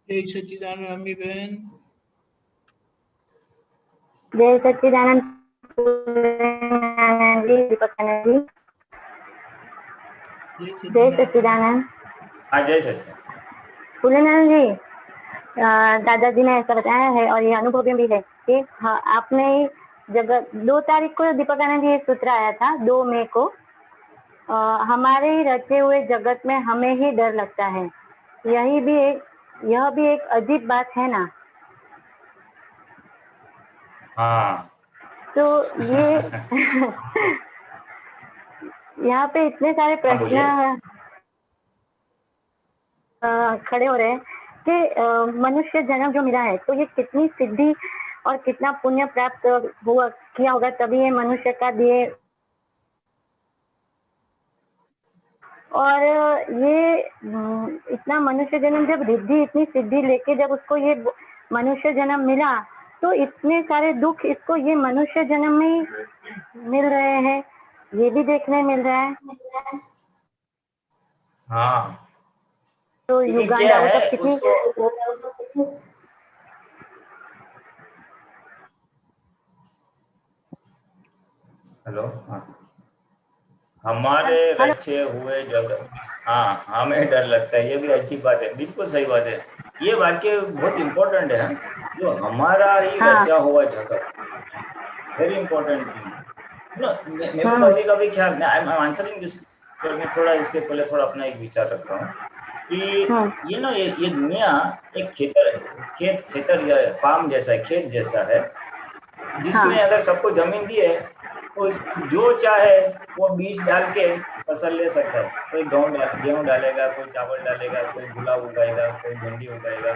जय सच्चिदानंद अम्मी बहन। जय सच्चिदानंद दीपक जी। जय सच्चिदानंद। हाँ, जय सच्चिदानंद। फूलेनारायण जी, दादाजी ने ऐसा बताया है और ये अनुभव भी है कि हाँ, आपने जगत 2 तारीख को दीपकानंद जी सूत्र आया था, 2 मई को, हमारे रचे हुए जगत में हमें ही डर लगता है। यही भी एक यह भी एक अजीब बात है ना। हाँ तो ये यहाँ पे इतने सारे हाँ प्रश्न बोलिए। खड़े हो रहे हैं कि मनुष्य जन्म जो मिला है तो ये कितनी सिद्धि और कितना पुण्य प्राप्त हुआ किया होगा तभी ये मनुष्य का दिए। और ये इतना मनुष्य जन्म जब रिद्धि इतनी सिद्धि लेके जब उसको ये मनुष्य जन्म मिला तो इतने सारे दुख इसको ये मनुष्य जन्म में ही मिल रहे हैं, ये भी देखने मिल रहा है। हाँ तो लेकिन युगांडा क्या वो है सब कितनी उसको, हेलो, हाँ, हमारे हेलो। रचे हुए जगत, हाँ हमें डर लगता है, ये भी अच्छी बात है, बिल्कुल सही बात है। ये वाक्य बहुत इंपॉर्टेंट है, जो हमारा ही हाँ रचा हुआ जगत, वेरी इंपॉर्टेंट थिंग नो। मेरे को हाँ कभी कभी ख्याल, मैं आई एम आंसरिंग दिस, मैं थोड़ा इसके पहले थोड़ा अपना एक विचार रख रहा हूँ कि हाँ ये ना, ये दुनिया एक खेतर या फार्म जैसा है, खेत जैसा है, जिसमें हाँ अगर सबको जमीन दी है तो जो चाहे वो बीज डाल के फसल ले सकता है। कोई गेहूं डालेगा, कोई चावल डालेगा, कोई गुलाब उगाएगा, कोई भिंडी उगाएगा,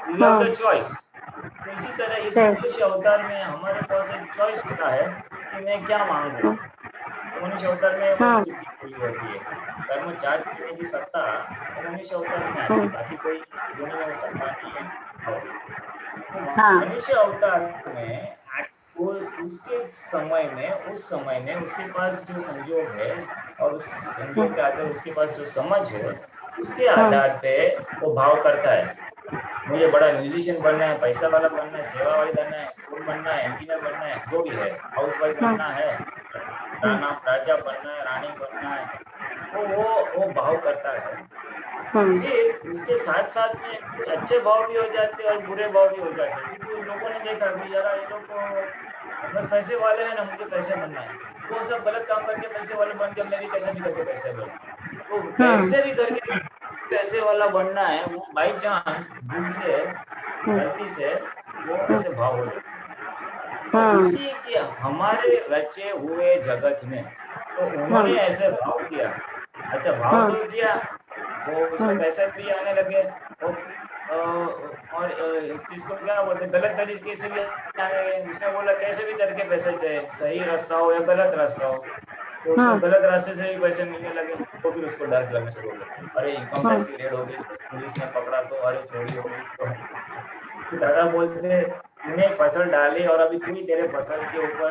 यू हैव हाँ द चॉइस। तो इसी तरह इस सही। मनुष्य अवतार में हमारे पास एक चॉइस होता है कि मैं क्या मांगू। तो मनुष्य अवतार में वो हाँ सिद्धि मिली होती है, कर्म चार्ज करने की सत्ता वो मनुष्य अवतार में आती हाँ है, बाकी कोई योनि में वो सत्ता नहीं है। तो हाँ मनुष्य अवतार में वो उसके समय में, उस समय में उसके पास जो संजोग है और उस संजोग के आधार उसके पास जो समझ है, उसके हाँ आधार पे वो भाव करता है। मुझे बड़ा म्यूजिशियन बनना है, पैसा वाला बनना है, सेवा वाली बनना है, चोर बनना है, इंजीनियर बनना है, जो भी है, हाउस वाइफ हाँ बनना है, राजा बनना है, रानी बनना है, तो वो भाव करता है। हाँ फिर उसके साथ साथ में कुछ अच्छे भाव भी हो जाते हैं और बुरे भाव भी हो जाते हैं, क्योंकि लोगों ने देखा कि यार ये लोग तो बस पैसे वाले हैं ना, मुझे पैसे बनना है, वो सब गलत काम करके पैसे वाले बन के मैं भी कैसे भी करके पैसे बनूं। तो हाँ कैसे भी करके पैसे वाला बनना है, वो बाई चांस भूल से, गलती से वो ऐसे भाव हो जाते हैं। तो हाँ उसी के हमारे रचे हुए जगत में तो हाँ उन्होंने ऐसे भाव किया। अच्छा भाव हाँ तो किया, वो उसको पैसे भी आने लगे, और इसको क्या बोलते हैं, गलत तरीके से भी आने लगे। उसने बोला कैसे भी करके पैसे चाहिए, सही रास्ता हो या गलत रास्ता हो, तो उसको हाँ गलत रास्ते से भी पैसे मिलने लगे। तो फिर उसको डर लगने शुरू हो गया, अरे इनकम हाँ टैक्स की रेड हो गई तो पुलिस ने पकड़ा, तो अरे चोरी हो गई तो दादा बोलते तूने फसल डाली और अभी तू ही, तेरे फसल के ऊपर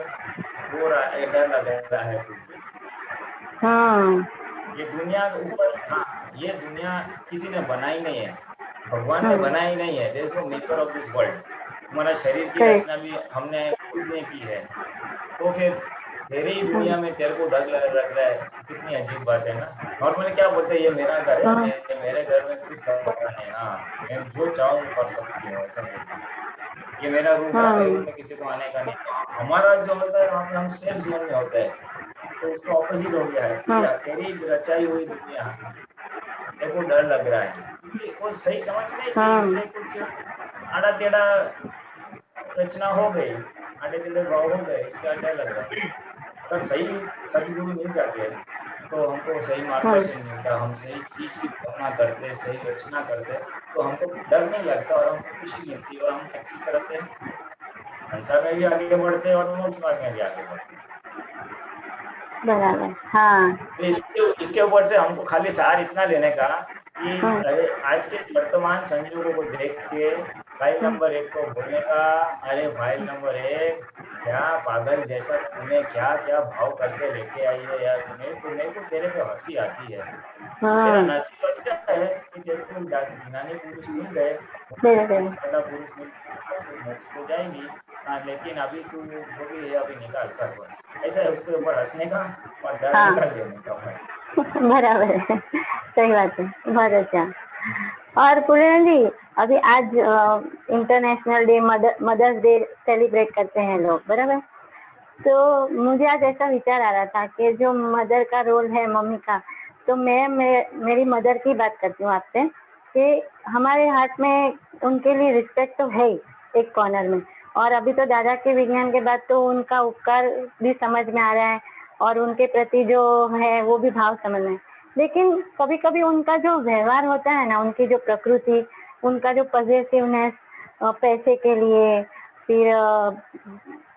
वो डर लग रहा है तुझे। हाँ ये दुनिया के ऊपर, हाँ ये दुनिया किसी ने बनाई नहीं है, भगवान ने हाँ बनाई नहीं है, there is no maker of this world. तुम्हारा शरीर की सही। रचना भी हमने खुद ने की है। तो फिर तेरे ही दुनिया में तेरे को डर लग रहा है, कितनी अजीब बात है ना। नॉर्मली क्या बोलते हैं, ये मेरा घर है, हाँ मेरे घर में कुछ खतरा नहीं, हाँ मैं जो चाहूँ कर सकती हूँ, ऐसा बोलते हैं। ये मेरा रूम है, हाँ मेरे रूम में किसी को आने का नहीं। तो हमारा जो होता है वहाँ पे हम सेफ जोन में होते हैं। तो उसका ऑपोजिट हो गया है कि हाँ तेरी रचाई हुई दुनिया, तेरे को डर लग रहा है, क्योंकि वो सही समझ नहीं कि हाँ इसमें कुछ आड़ा टेढ़ा रचना हो गई, आड़े टेढ़े भाव हो गए, इसका डर लग रहा है। अगर सही सदगुरु मिल जाते हैं तो हमको सही हाँ मार्गदर्शन मिलता, हम सही चीज की भावना करते, सही रचना करते, तो हमको डर नहीं लगता और हमको खुशी मिलती है और हम अच्छी तरह से संसार में भी आगे बढ़ते हैं और मोक्ष मार्ग में भी आगे बढ़ते हैं। बराबर। हाँ तो इसके ऊपर से हमको खाली सार इतना लेने का कि हाँ अरे आज के वर्तमान संजोगों को देख के फाइल नंबर 1 को बोलने का, अरे फाइल नंबर 1 क्या पागल जैसा तूने क्या क्या भाव करके लेके आई है यार, मेरे को तेरे पे हंसी आती है। तेरा हाँ नसीब अच्छा है कि तेरे को ज्ञानी पुरुष मिल गए, सही सही। ज्यादा पुरुष मिल गए तो मोक्ष को जाएगी। हाँ लेकिन अभी तू जो भी है अभी निकाल कर, बस ऐसा है, उसके ऊपर हंसने का और डर हाँ निकाल देने का बस। बराबर है, सही बात है, बहुत अच्छा। और पूर्ण जी, अभी आज international day, mother's day celebrate करते हैं लोग, बराबर। तो मुझे आज ऐसा विचार आ रहा था कि जो मदर का रोल है, मम्मी का, तो मेरी मदर की बात करती हूँ आपसे कि हमारे हाथ में उनके लिए रिस्पेक्ट तो है ही एक कॉर्नर में, और अभी तो दादा के विज्ञान के बाद तो उनका उपकार भी समझ में आ रहा है और उनके प्रति जो है वो भी भाव समझ में, लेकिन कभी कभी उनका जो व्यवहार होता है ना, उनकी जो प्रकृति, उनका जो पॉजिटिवनेस पैसे के लिए, फिर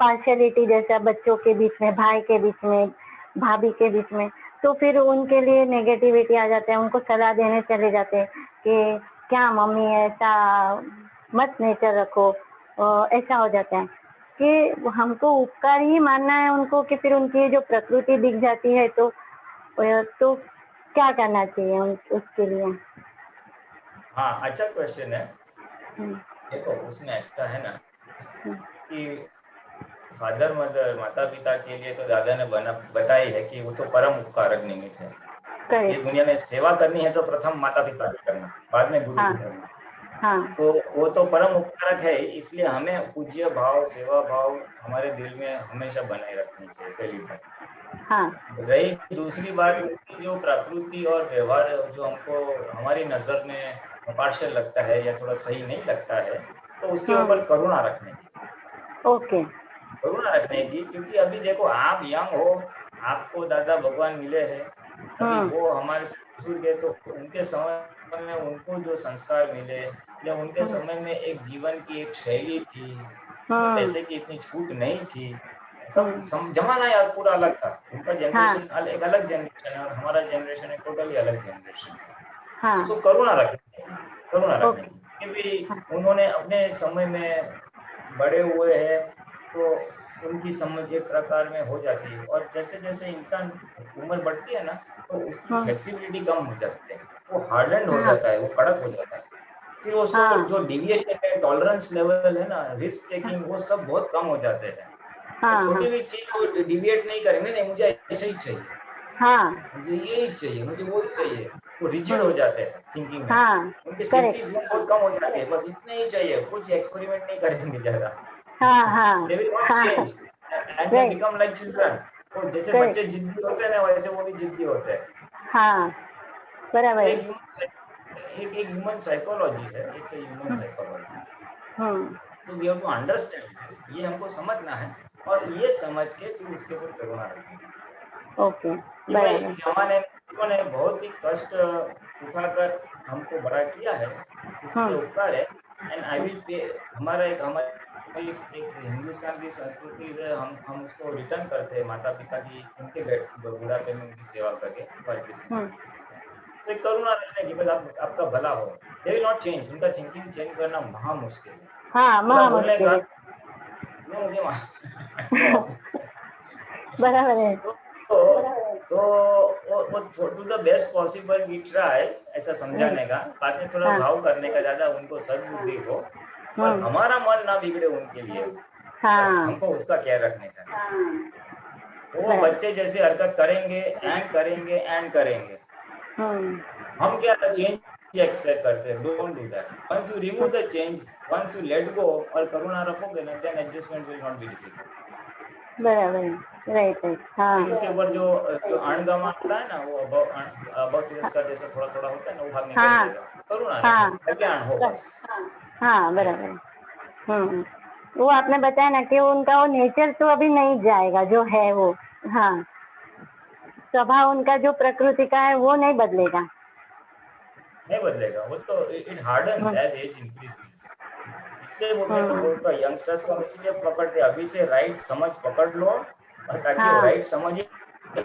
पार्शियलिटी जैसा बच्चों के बीच में, भाई के बीच में, भाभी के बीच में, तो फिर उनके लिए नेगेटिविटी आ जाता है, उनको सलाह देने चले जाते हैं कि क्या मम्मी ऐसा मत नेचर रखो, ऐसा हो जाता है कि हमको उपकार ही मानना है उनको कि फिर उनकी जो प्रकृति दिख जाती है तो क्या करना चाहिए उसके लिए? हाँ, अच्छा क्वेश्चन है। देखो, उसमें ऐसा है ना कि फादर मदर, माता पिता के लिए तो दादा ने बताई है कि वो तो परम उपकारक निमित्त है। ये दुनिया में सेवा करनी है तो प्रथम माता पिता की करना, बाद में गुरु की करना। हाँ। तो वो तो परम उपकारक है, इसलिए हमें पूज्य भाव, सेवा भाव हमारे दिल में हमेशा बनाए रखनी चाहिए, पहली बात। हाँ। रही दूसरी बात, उनकी जो प्रकृति और व्यवहार जो हमको हमारी नजर में पार्शियल लगता है या थोड़ा सही नहीं लगता है, तो उसके ऊपर करुणा रखने की। ओके। करुणा रखने की, क्योंकि अभी देखो आप यंग हो, आपको दादा भगवान मिले हैं, अभी वो हमारे ससुर के, तो उनके समय में उनको जो संस्कार मिले या उनके समय में एक जीवन की एक शैली थी, पैसे की इतनी छूट नहीं थी, सब जमाना यार पूरा अलग था। उनका जनरेशन एक अलग जनरेशन है और हमारा जनरेशन एक टोटली अलग जनरेशन है। उसको करुणा रखने की कि भी उन्होंने अपने समय में बड़े हुए हैं, तो उनकी समझ एक प्रकार में हो जाती है, और जैसे जैसे इंसान उम्र बढ़ती है ना, तो उसकी फ्लेक्सिबिलिटी कम हो जाती है, वो हार्डन्ड हो जाता है, वो कड़क हो जाता है। फिर उसको जो डिविएशन है, टॉलरेंस लेवल है ना, रिस्क टेकिंग, वो सब बहुत कम हो जाते हैं। छोटी भी चीज को डिविएट नहीं करेंगे, नहीं मुझे ऐसे ही चाहिए, मुझे यही चाहिए, मुझे वो ही चाहिए, वो रिजिड हो जाते हैं थिंकिंग में। उनकी सेफ्टी जोन बहुत कम हो जाती है, बस इतने ही चाहिए, कुछ एक्सपेरिमेंट नहीं करेंगे ज्यादा। They will not change and they become like children. तो जैसे बच्चे जिद्दी होते हैं ना, वैसे वो भी जिद्दी होते हैं। हाँ, बराबर। एक ह्यूमन साइकोलॉजी है, it's a human psychology. So we have to understand this, ये हमको समझना है, और ये समझ के फिर उसके ऊपर करुणा रखना है। ओके, भाई जमाने ने बहुत ही कष्ट उठाकर हमको बड़ा किया है, इसलिए उपकार है। एंड आई विल पे, हमारा एक हिंदुस्तान की संस्कृति से हम उसको रिटर्न करते हैं, माता पिता की उनके बुढ़ापे में उनकी सेवा करके, भारतीय संस्कृति है। तो करुणा रखने की, आपका भला हो। दे विल नॉट चेंज, उनका थिंकिंग चेंज करना महा मुश्किल है। हाँ, महा मुश्किल है। मुझे बराबर है। तो वो to the best possible we try ऐसा समझाने का, बाद में थोड़ा भाव करने का, ज्यादा उनको सद्बुद्धि हो और हमारा मन ना बिगड़े उनके लिए, हमको उसका केयर रखने का। वो बच्चे जैसे हरकत करेंगे एंड करेंगे, हम क्या चेंज एक्सपेक्ट करते हैं? Don't do that. Once you remove the change, once you let go और करुणा रखोगे ना, then adjustment will not be difficult. बराबर, राइट। हाँ, उसके ऊपर जो अणगमा आता है ना, वो अबव तिरस्कार जैसा थोड़ा थोड़ा होता है ना, वो भाग निकल जाएगा। करुणा कल्याण हो बस। हाँ, बराबर। वो आपने बताया ना कि उनका वो नेचर तो अभी नहीं जाएगा, जो है वो, हाँ, स्वभाव उनका जो प्रकृति का है वो नहीं बदलेगा, वो तो it hardens as age increases. इसलिए वो मैं तो बोलता हूँ यंगस्टर्स को हम इसलिए पकड़ते, अभी से राइट समझ पकड़ लो, ताकि वो राइट समझ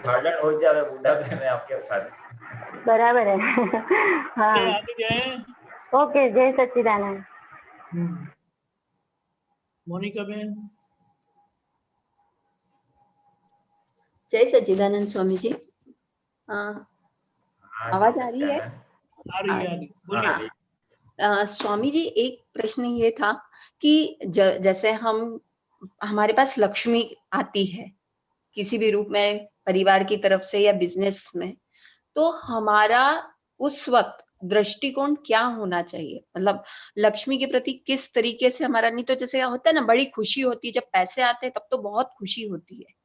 हार्डन हो जाए बुढ़ापे में आपके साथ। बराबर है। हाँ, आगे जाए। ओके, जय सच्चिदानंद। मोनिका बहन। जय सच्चिदानंद स्वामी जी। आवाज आ रही है? आ रही। बोलिए। स्वामी जी, एक प्रश्न ये था कि जैसे हमारे पास लक्ष्मी आती है किसी भी रूप में, परिवार की तरफ से या बिजनेस में, तो हमारा उस वक्त दृष्टिकोण क्या होना चाहिए? मतलब लक्ष्मी के प्रति किस तरीके से हमारा, नहीं तो जैसे होता है ना, बड़ी खुशी होती है जब पैसे आते हैं, तब तो बहुत खुशी होती है,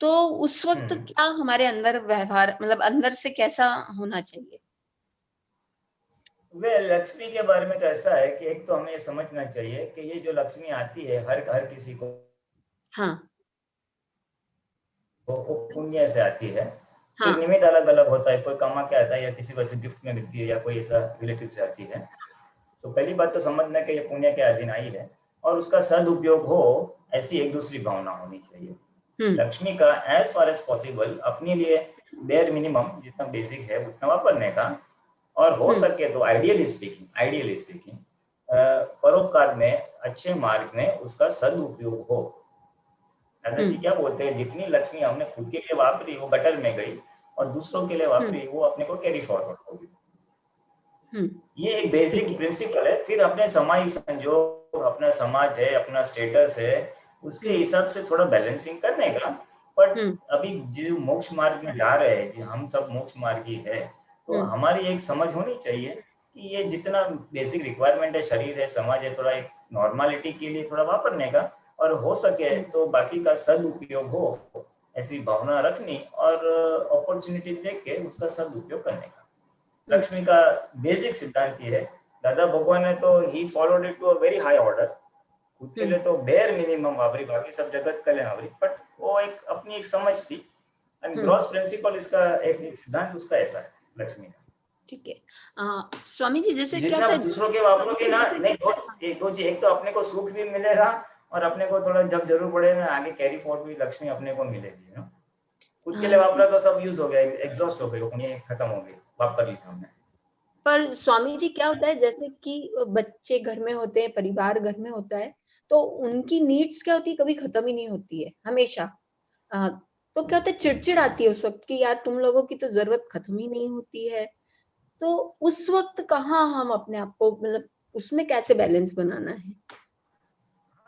तो उस वक्त क्या हमारे अंदर व्यवहार, मतलब अंदर से कैसा होना चाहिए? वे लक्ष्मी के बारे में तो ऐसा है कि एक तो हमें ये समझना चाहिए कि ये जो लक्ष्मी आती है हर किसी को हाँ वो पुण्य से आती है। हाँ फिर निमित्त अलग अलग होता है, कोई कमा के आता है या किसी को ऐसे गिफ्ट में मिलती है या कोई ऐसा रिलेटिव से आती है। तो पहली बात तो समझना कि ये पुण्य के अधीन आई है और उसका सदुपयोग हो, ऐसी एक दूसरी भावना होनी चाहिए। लक्ष्मी का एज फार एज पॉसिबल अपने लिए बेयर मिनिमम जितना बेसिक है उतना वापरने का, और हो सके तो आइडियली स्पीकिंग परोपकार में, अच्छे मार्ग में उसका सदुपयोग हो। दादाजी क्या बोलते हैं, जितनी लक्ष्मी हमने खुद के लिए वापरी वो गटर में गई और दूसरों के लिए वापरी वो अपने को कैरी फॉरवर्ड होगी। ये एक बेसिक प्रिंसिपल है। फिर अपने सामाजिक संजोग, अपना समाज है, अपना स्टेटस है, उसके हिसाब से थोड़ा बैलेंसिंग करने का। बट अभी जो मोक्ष मार्ग में जा रहे हैं, हम सब मोक्ष मार्गी है, तो हमारी एक समझ होनी चाहिए कि ये जितना बेसिक रिक्वायरमेंट है, शरीर है, समाज है, थोड़ा एक नॉर्मलिटी के लिए थोड़ा वापरने का, और हो सके तो बाकी का सदुपयोग हो ऐसी भावना रखनी और अपॉर्चुनिटी देख के उसका सदुपयोग करने का। लक्ष्मी का बेसिक सिद्धांत ये है। दादा भगवान ने तो ही followed it to a very high order. खुद के लिए तो बेयर मिनिमम वापरी, बाकी सब जगत कल्याण वापरी, बट वो एक अपनी एक समझ थी एंड ग्रॉस प्रिंसिपल इसका एक सिद्धांत उसका ऐसा है लक्ष्मी का। ठीक है स्वामी जी, जैसे क्या जितना दूसरों के वापरोगे ना, नहीं दो चीज, एक तो अपने को सुख भी मिलेगा और अपने को थोड़ा जब जरूर पड़े ना आगे कैरी फॉरवर्ड भी लक्ष्मी अपने को मिलेगी ना। खुद के लिए वापरा तो सब यूज हो गया, एग्जॉस्ट हो गई, अपनी खत्म हो गई, वापर ली हमने। पर स्वामी जी क्या होता है, जैसे कि बच्चे घर में होते हैं, परिवार घर में होता है, तो उनकी नीड्स क्या होती है, कभी खत्म ही नहीं होती है हमेशा। तो क्या होता है, चिड़चिड़ आती है उस वक्त की, यार तुम लोगों की तो जरूरत खत्म ही नहीं होती है। तो उस वक्त कहाँ हम अपने आप को, मतलब उसमें कैसे बैलेंस बनाना है?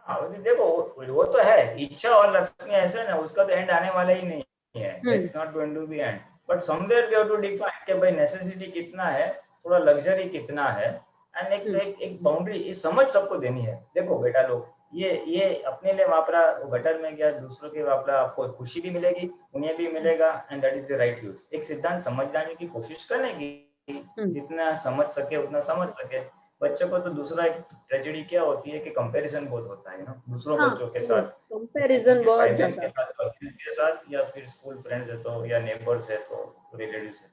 देखो वो तो है, इच्छा और लक्ष्मी ऐसे ना, उसका तो एंड आने वाला ही नहीं है, it's not going to be end, but somewhere we have to define कि भाई नेसेसिटी कितना है, थोड़ा लग्जरी कितना है, एंड एक बाउंड्री, इस समझ सबको देनी है। देखो बेटा लोग, ये अपने लिए वापरा, वो गटर में गया, दूसरों के वापरा, आपको खुशी भी मिलेगी, उन्हें भी मिलेगा, and that is the right use. एक सिद्धांत समझ जाने की कोशिश करने की, जितना समझ सके उतना समझ सके। बच्चों को तो दूसरा एक ट्रेजेडी क्या होती है कि कंपैरिजन बहुत होता है ना दूसरों बच्चों के साथ, कंपैरिजन बहुत ज्यादा के साथ, या फिर स्कूल फ्रेंड्स है तो, या नेबर्स है तो, रिलेटिव्स है,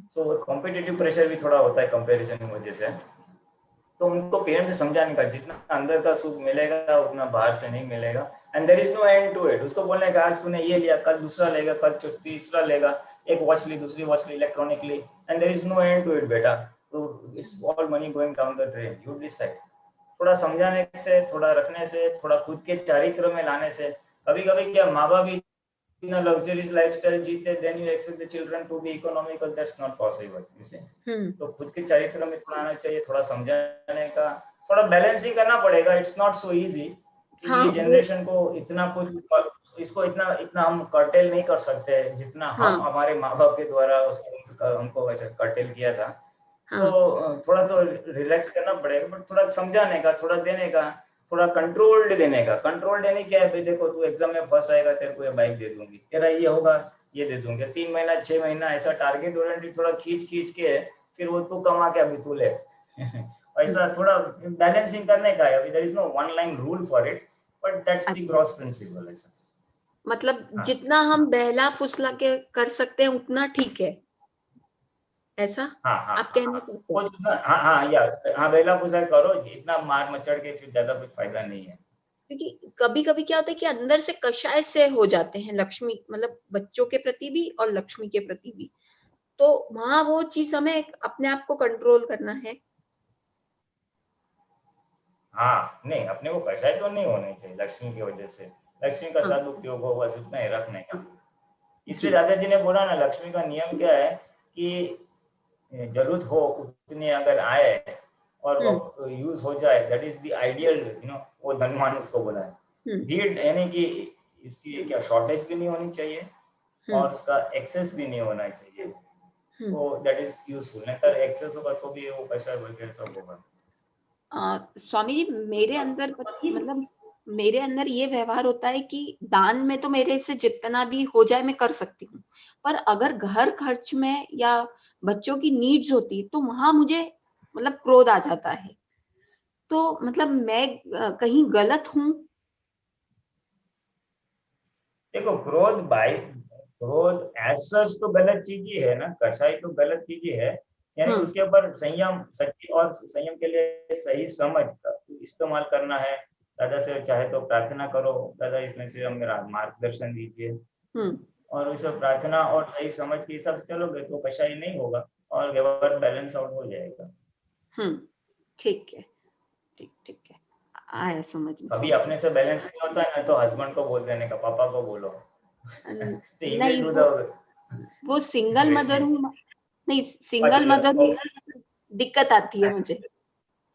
सो कॉम्पिटिटिव प्रेशर भी थोड़ा होता है कंपैरिजन की वजह से। तो उनको पेरेंट्स समझाने का, जितना अंदर का सुख मिलेगा उतना बाहर से नहीं मिलेगा, and there is no end to it. उसको बोलने का आज तूने ये लिया, कल दूसरा लेगा, कल तीसरा लेगा, एक वॉच ली, दूसरी वॉच ली electronically, and there is no end to it बेटा। तो it's all money going down the drain, you decide. थोड़ा समझाने से, थोड़ा रखने से, थोड़ा खुद के चारित्र में लाने से। कभी कभी क्या माँ बाप भी इतना लग्जरियस लाइफस्टाइल जीते, then you expect the children to be economical, that's not possible, you see. तो खुद के चरित्र में थोड़ा आना चाहिए, थोड़ा समझाने का, थोड़ा बैलेंसिंग करना पड़ेगा। इट्स नॉट सो इजी, ये जनरेशन को इतना कुछ, इसको इतना हम कर्टेल नहीं कर सकते जितना हम हमारे माँ बाप के द्वारा उसको हमको वैसे कर्टेल किया था। तो थोड़ा तो रिलैक्स करना पड़ेगा, बट थोड़ा समझाने का, थोड़ा देने का, थोड़ा कंट्रोल्ड देने का। कंट्रोल देने क्या है, देखो तू एग्जाम में फर्स्ट आएगा, तेरे को ये बाइक दे दूंगी, तेरा ये होगा ये दे दूंगे, 3 महीना 6 महीना ऐसा टारगेट ओरिएंटेड थोड़ा खींच के फिर वो तू कमा के अभी तू ले ऐसा थोड़ा बैलेंसिंग करने का है। अभी there is no one line rule for it, but that's the gross principle. ऐसा मतलब जितना हम बहला फुसला के कर सकते हैं उतना ठीक है, ऐसा आप कहना चाहते हैं? हाँ बेला फुसला करो, इतना मार मचड़ के फिर ज्यादा कुछ फायदा नहीं है। क्योंकि कभी कभी क्या होता है कि अंदर से कषाय से हो जाते हैं लक्ष्मी, मतलब बच्चों के प्रति भी और लक्ष्मी के प्रति भी, तो वहां वो चीज हमें अपने आप को कंट्रोल करना है। हाँ नहीं, अपने को कषाय तो नहीं होने चाहिए लक्ष्मी की वजह से, लक्ष्मी का सदुपयोग हो, बस उतना ही रखने का। इसलिए दादाजी ने बोला ना, लक्ष्मी का नियम क्या है कि जरूरत हो उतनी अगर आए और यूज हो जाए, that is the ideal, you know, वो धनवान उसको बोला है। भीड़ यानी कि इसकी क्या शॉर्टेज भी नहीं होनी चाहिए और उसका एक्सेस भी नहीं होना चाहिए, तो दैट इज यूजफुल। नहीं तो एक्सेस होगा तो भी वो पैसा वगैरह सब होगा। स्वामी जी, मेरे अंदर मतलब मेरे अंदर ये व्यवहार होता है कि दान में तो मेरे से जितना भी हो जाए मैं कर सकती हूँ, पर अगर घर खर्च में या बच्चों की नीड्स होती तो वहां मुझे मतलब क्रोध आ जाता है, तो मतलब मैं कहीं गलत हूँ? देखो, क्रोध एज सच तो गलत चीज ही है ना, कषाय तो गलत चीज ही है, यानी कि उसके ऊपर संयम, सच्ची और संयम के लिए सही समझ का इस्तेमाल करना है। दादा से चाहे तो प्रार्थना करो, दादा इसमें से हम मेरा मार्गदर्शन दीजिए, और उस प्रार्थना और सही समझ के हिसाब से चलोगे तो कषाय नहीं होगा और व्यवहार बैलेंस आउट हो जाएगा। ठीक है, ठीक है, आया समझ में। अभी अपने से बैलेंस नहीं होता है ना, तो हस्बैंड को बोल देने का, पापा को बोलो। तो नहीं, वो सिंगल मदर हूँ, नहीं सिंगल मदर हूँ, दिक्कत आती है मुझे।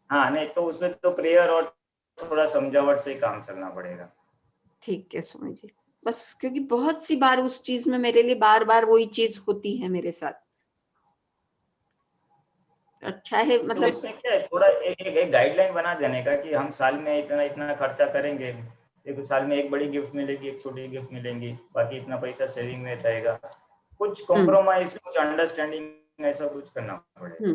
हाँ, नहीं तो उसमें तो प्रेयर और थोड़ा समझावट से ही काम चलना पड़ेगा। ठीक है स्वामी जी, बस क्योंकि बहुत सी बार उस चीज में मेरे लिए बार बार वही चीज होती है मेरे साथ। अच्छा है, तो मतलब उसमें क्या है, थोड़ा एक गाइडलाइन बना देने का कि हम साल में इतना इतना खर्चा करेंगे, एक साल में एक बड़ी गिफ्ट मिलेगी, एक छोटी गिफ्ट मिलेंगी, बाकी इतना पैसा सेविंग में रहेगा। कुछ कॉम्प्रोमाइज, कुछ अंडरस्टैंडिंग, ऐसा कुछ करना पड़ेगा।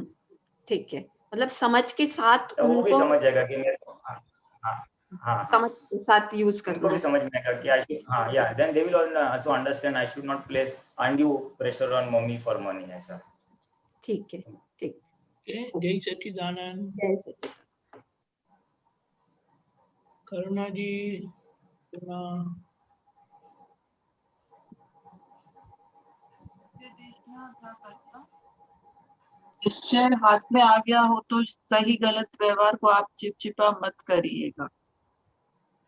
ठीक है, मतलब समझ के साथ तो वो भी उनको समझ जाएगा कि मेरे को, हाँ, समझ के साथ यूज उनको करना भी है। समझ में आएगा कि आई शुड, हाँ या then they will also understand I should not place undue pressure on mummy for money, ऐसा। ठीक है, ठीक। जय सच्चिदानंद। जय सच्चिदानंद। करुणा जी, निश्चय हाथ में आ गया हो तो सही गलत व्यवहार को आप चिपचिपा मत करिएगा।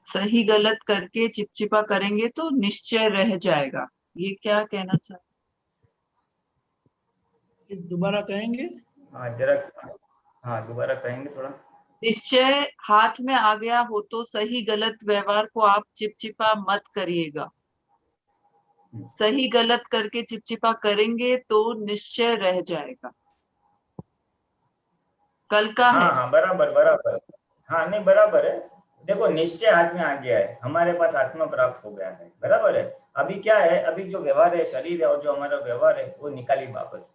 सही गलत करके चिपचिपा करेंगे तो निश्चय रह जाएगा। ये क्या कहना चाहते? दोबारा कहेंगे? हाँ जरा, हाँ दोबारा कहेंगे थोड़ा। निश्चय हाथ में आ गया हो तो सही गलत व्यवहार को आप चिपचिपा मत करिएगा। सही गलत करके चिपचिपा करेंगे तो निश्चय रह जाएगा। कल का है। हाँ बराबर, हाँ नहीं बराबर है। देखो, निश्चय हाथ में आ गया है, हमारे पास आत्मा प्राप्त हो गया है, बराबर है। अभी क्या है, अभी जो व्यवहार है, शरीर है और जो हमारा व्यवहार है, वो निकाली बाबत,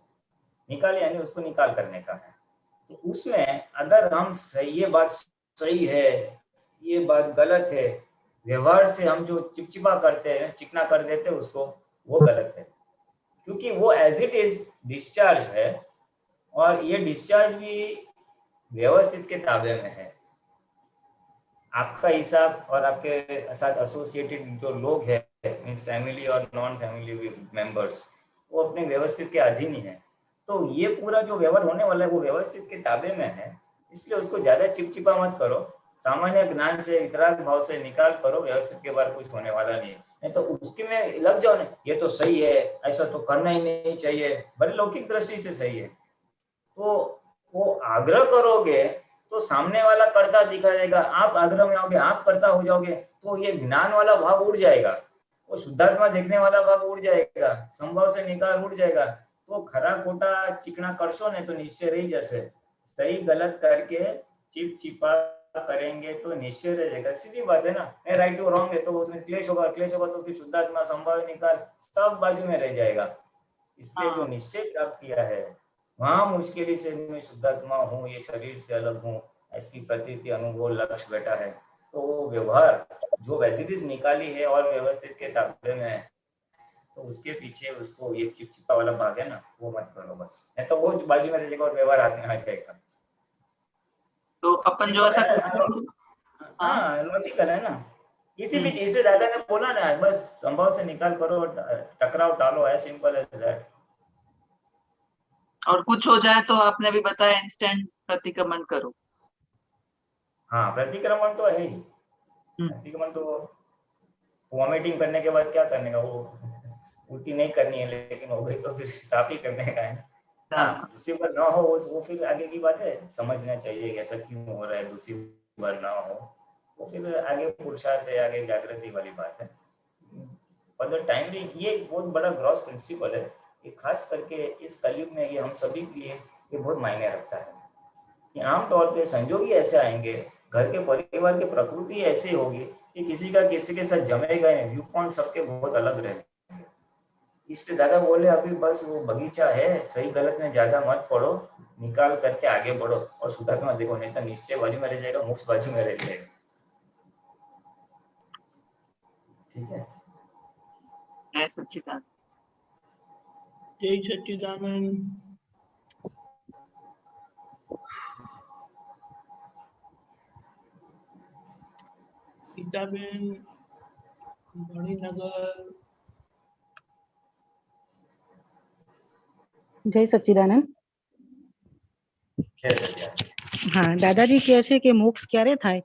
निकाली यानी उसको निकाल करने का है। तो उसमें अगर हम सही, ये बात सही है, ये बात गलत है, व्यवहार से हम जो चिपचिपा करते हैं, चिकना कर देते हैं उसको, वो गलत है, क्योंकि वो एज इट इज डिस्चार्ज है, और ये डिस्चार्ज भी व्यवस्थित के ताबे में है। आपका हिसाब और आपके साथ एसोसिएटेड जो लोग हैं, मीन्स फैमिली और नॉन फैमिली मेंबर्स, वो अपने व्यवस्थित के अधीन ही है। तो ये पूरा जो व्यवहार होने वाला है वो व्यवस्थित के ताबे में है, इसलिए उसको ज्यादा चिपचिपा मत करो, सामान्य ज्ञान से, वितराग भाव से निकाल करो, व्यवस्थित के बाद कुछ होने वाला नहीं है। नहीं तो उसके में लग जाओ ना, ये तो सही है, ऐसा तो करना ही नहीं चाहिए, भले लौकिक दृष्टि से सही है, तो वो आग्रह करोगे तो सामने वाला करता दिखाएगा, आप आग्रह में आओगे, आप करता हो जाओगे, तो ये ज्ञान वाला भाव उड़ जाएगा, वो शुद्धात्मा देखने वाला भाव उड़ जाएगा, संभव से निकाल उड़ जाएगा। तो खरा खोटा चिकना करशो ने तो निश्चय रही जैसे, सही गलत करके चिपचिपा करेंगे तो निश्चय रह जाएगा। सीधी बात है ना, राइट टू रॉन्ग है तो उसमें क्लेश होगा, क्लेश होगा तो फिर शुद्धात्मा, संभव निकाल, सब बाजू में रह जाएगा। इसलिए जो निश्चय प्राप्त किया है, वहां मुश्किल से मैं शुद्धात्मा हूँ, ये शरीर से अलग हूँ, ऐसी प्रतीति, अनुभव, लक्ष्य बैठा है, तो वो व्यवहार जो वैसे निकाली है और व्यवस्थित के ताबे में है, तो उसके पीछे उसको ये चिपचिपा वाला भाग है ना, वो मत करो बस, नहीं तो वो बाजू में रह जाएगा और व्यवहार हाथ में आ जाएगा। तो अपन जो ऐसा हाँ लॉजिकल है ना। इसी बीच इससे दादा ने बोला ना, बस संभव से निकाल करो, टकराव टालो, है सिंपल एज दैट। और कुछ हो जाए तो आपने भी बताया इंस्टेंट प्रतिक्रमण करो। हाँ प्रतिक्रमण तो है ही, प्रतिक्रमण तो वॉमिटिंग करने के बाद क्या करने का, वो उल्टी नहीं करनी है, लेकिन हो गई तो फिर साफ ही करने का है। हाँ, दूसरी बार ना हो वो फिर आगे की बात है, समझना चाहिए ऐसा क्यों हो रहा है, दूसरी बार ना हो वो फिर आगे पुरुषार्थ है, आगे जागृति वाली बात है। और द टाइमली, ये बहुत बड़ा ग्रॉस प्रिंसिपल है, ये खास करके इस कलयुग में ये हम सभी के लिए ये बहुत मायने रखता है कि आमतौर पे संजोग ही ऐसे आएंगे, घर के परिवार की प्रकृति ऐसी होगी कि किसी का किसी के साथ जमेगा नहीं, व्यू पॉइंट सबके बहुत अलग रहेंगे। इसलिए दादा बोले अभी बस वो बगीचा है, सही गलत में ज्यादा मत पड़ो, निकाल करके आगे बढ़ो और शुद्धात्मा देखो, नहीं तो निश्चय बाजू में रह जाएगा, मोक्ष बाजू में रह जाएगा। ठीक है। जय सच्चिदानंद। जय सच्चिदानंद। गीताबेन मणिनगर। જય સચ્ચિદાનંદ। जय सच्चिदानंद। હા, દાદાજી કહે છે કે મોક્ષ ક્યારે થાય?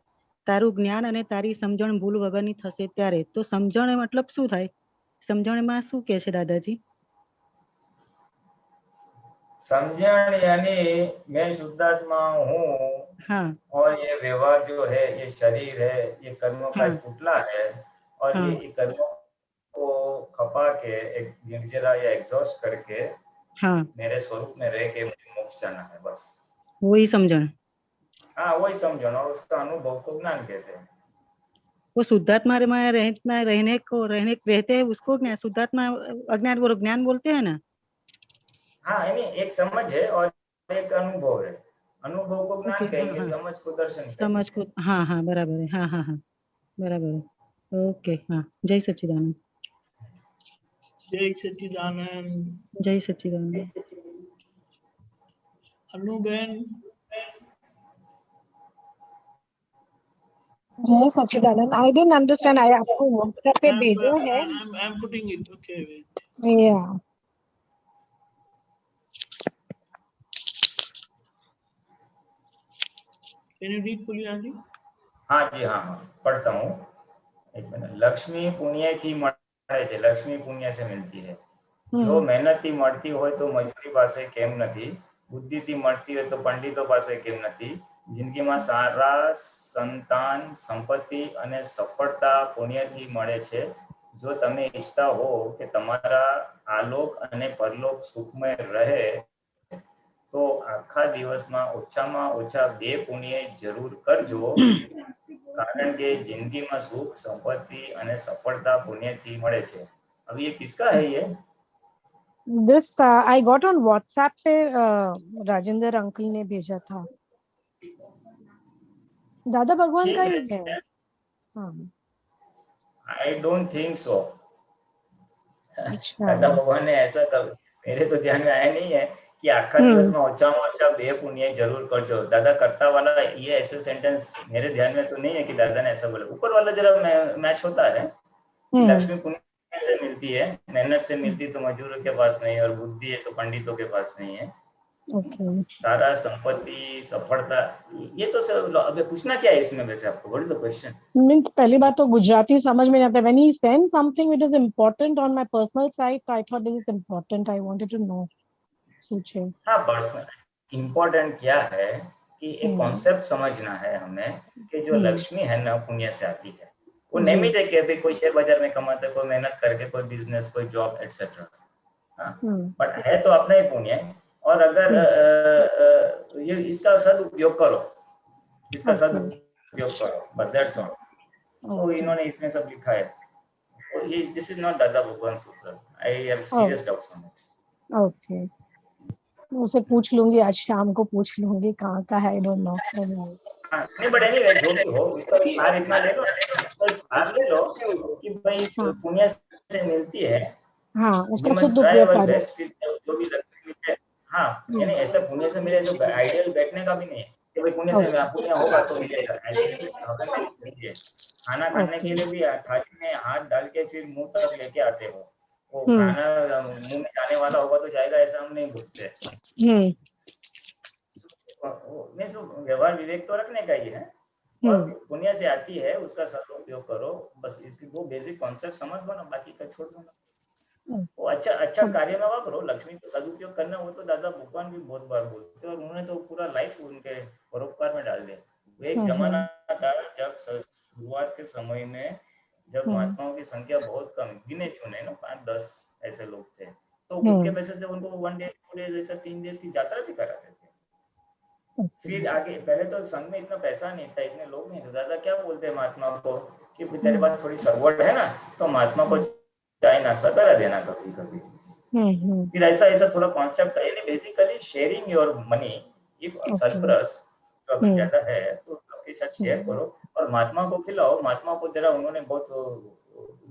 તારું જ્ઞાન અને તારી સમજણ ભૂલ વગરની થશે ત્યારે। તો સમજણ મતલબ શું થાય? સમજણમાં શું કહે છે દાદાજી? समझण यानी मैं शुद्धात्मा हूँ। हाँ। और ये व्यवहार जो है, ये शरीर है, ये कर्मों का एक पुतला है, और हाँ। ये कर्मों को खपा के एक निर्जरा या एग्जॉस्ट करके हाँ। मेरे स्वरूप में रह के मुझे मोक्ष जाना है, बस वही समझण। हाँ, वही समझण, और उसका अनुभव को ज्ञान कहते हैं। वो शुद्धात्मा में रहते हैं उसको ज्ञान, शुद्धात्मा अज्ञान वो ज्ञान बोलते हैं ना। हाँ, यानी एक समझ है और एक अनुभव है। अनुभव को ज्ञान कहेंगे, हाँ। समझ को दर्शन कहेंगे। समझ को, हाँ हाँ बराबर है। हाँ हाँ हाँ बराबर है। ओके, हाँ। जय सच्चिदानंद। जय सच्चिदानंद। जय सच्चिदानंद। अनुबेन। जय सच्चिदानंद। I didn't understand. आई आपको व्हाट्सएप पे भेजा है। I am putting it. Okay. या कैन यू रीड पुलिया जी? हाँ जी, हाँ हाँ पढ़ता हूँ। एक मिनट। लक्ष्मी पुण्य थी મળે છે, લક્ષ્મી પુણ્ય से मिलती है। जो મહેનતથી મળતી હોય તો મજૂરી પાસે કેમ નથી, બુદ્ધિથી મળતી હોય તો પંડિતો પાસે કેમ નથી। જિંદગીમાં સારા સંતાન, સંપત્તિ અને સફળતા પુણ્યથી મળે છે। જો તમે ઈચ્છતા હો કે તમારા આલોક અને પરલોક સુખમય રહે તો આખા દિવસમાં ઓછામાં ઓછા 2 પુણ્ય જરૂર કરજો, કારણ કે जिंदगीમાં સુખ, સંપત્તિ અને સફળતા પુણ્યથી મળે છે। अब ये किसका है? ये this I got on WhatsApp पे, राजेंद्र अंकल ने भेजा था। दादा भगवान का ही है। हाँ। I don't think so. अच्छा। दादा भगवान ने ऐसा मेरे तो ध्यान में आया नहीं है कि आखा दिवस में ओछाમાં ઓછા 2 पुण्य जरूर करजो। दादा करता वाला ये ऐसे सेंटेंस मेरे ध्यान में तो नहीं है कि दादा ने ऐसा बोला। ऊपर वाला जरा मैच होता है। लक्ष्मी पुण्य से मिलती है, मेहनत से मिलती तो मजदूरों के पास नहीं, और बुद्धि है तो पंडितों के पास नहीं है। सारा संपत्ति, सफलता, ये तो सब। अबे पूछना क्या है इसमें वैसे आपको? What is the question? Means पहली बात तो गुजराती समझ में नहीं आता। When he send something which is important on my personal side, I thought this is important, I wanted to know. सोचे। हाँ, पर्सनल इंपॉर्टेंट क्या है कि एक कॉन्सेप्ट समझना है हमें कि जो लक्ष्मी है ना पुण्य से आती है। वो नियमित है कि अभी कोई शेयर बाजार में कमाता है, कोई मेहनत करके, कोई बिजनेस, कोई जॉब एक्सेट्रा, बट है तो अपना ही पुण्य। और अगर ये इसका सदुपयोग करो, इसका सदुपयोग करो, बस दैट्स ऑल। तो इन्होंने इसमें सब लिखा है। तो ये दिस इज नॉट दादा भगवान सूत्र। I have serious doubts on it. Okay, उसे पूछ लूंगी, आज शाम को पूछ लूंगी कहाँ का है। I don't know. नहीं, बट एनीवे जो भी हो, उसका सार इतना ले लो, उसका सार ले लो कि भाई पुण्य से मिलती है। हाँ, उसका शुद्ध उपयोग करो। जो भी लगता है, हाँ, यानी ऐसा पुण्य से मिले जो आइडियल बैठने का भी नहीं है कि भाई पुण्य से पुण्य होगा तो मिलेगा, ऐसे। खाना खाने के लिए भी थाली में हाथ डाल के फिर मुंह तक लेके आते हो। वो खाना मुंह में जाने वाला होगा तो जाएगा, ऐसा हम नहीं बोलते। व्यवहार विवेक तो रखने का ही है, और पुण्य से आती है, उसका सदुपयोग करो। बस इसकी 2 बेसिक कॉन्सेप्ट समझ लो ना, बाकी का छोड़ दो ना। वो अच्छा कार्य में वापरो। लक्ष्मी को सदुपयोग करना, वो तो दादा भगवान भी बहुत बार बोलते हैं, और उन्होंने तो पूरा लाइफ उनके परोपकार में डाल दिया। वो एक जमाना था जब शुरुआत के समय में, जब महात्माओं की संख्या बहुत कम, गिने चुने ना 5-10 ऐसे लोग थे, तो उनके पैसे से उनको 1 डे 2 डेज ऐसा 3 डेज की यात्रा भी कराते थे। फिर आगे, पहले तो संघ में इतना पैसा नहीं था, इतने लोग नहीं थे। दादा क्या बोलते हैं महात्मा को कि तेरे पास थोड़ी सगवड़ है ना, तो महात्मा को चाय नाश्ता करा देना कभी कभी। फिर ऐसा ऐसा थोड़ा कॉन्सेप्ट था, यानी basically sharing your money, if surplus अगर ज्यादा है तो सबके साथ शेयर करो और महात्मा को खिलाओ। महात्मा को जरा उन्होंने बहुत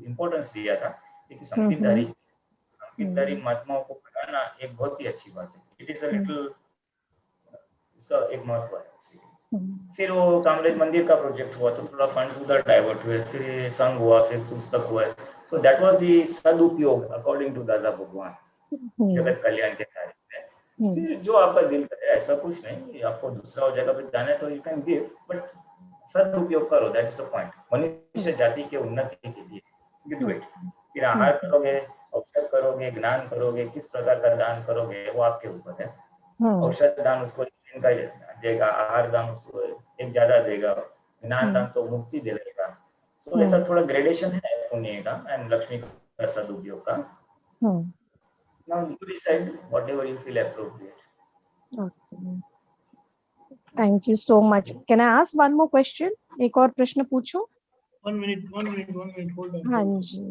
इम्पोर्टेंस दिया था, क्योंकि संगीतधारी महात्माओं को खिलाना एक बहुत ही अच्छी बात है। इट इज अ लिटिल, इसका एक महत्व है। फिर वो कामरेज मंदिर का प्रोजेक्ट हुआ तो थोड़ा फंड्स उधर डाइवर्ट हुए, फिर संघ हुआ, फिर पुस्तक हुआ। सो दैट वाज द सदुपयोग अकॉर्डिंग टू दादा भगवान जगत कल्याण के कार्य में। फिर जो आपका दिल करे, ऐसा कुछ नहीं, आपको दूसरा जगह पे जाना है तो यू कैन गिव, बट सदुपयोग करो, दैट इज द पॉइंट। मनुष्य जाति के उन्नति के लिए यू डू इट। फिर आहार करोगे, औषध करोगे, ज्ञान करोगे, किस प्रकार का दान करोगे वो आपके ऊपर है। औषध दान उसको इनका देगा, आहार दान उसको एक ज्यादा देगा, ज्ञान दान तो मुक्ति देगा। सो ऐसा थोड़ा ग्रेडेशन है पुण्य का एंड लक्ष्मी का सदुपयोग का। Now you decide whatever you feel appropriate. Okay. Thank you so much. Can I ask one more question? एक और प्रश्न पूछो? 1 minute, hold on. हाँ जी.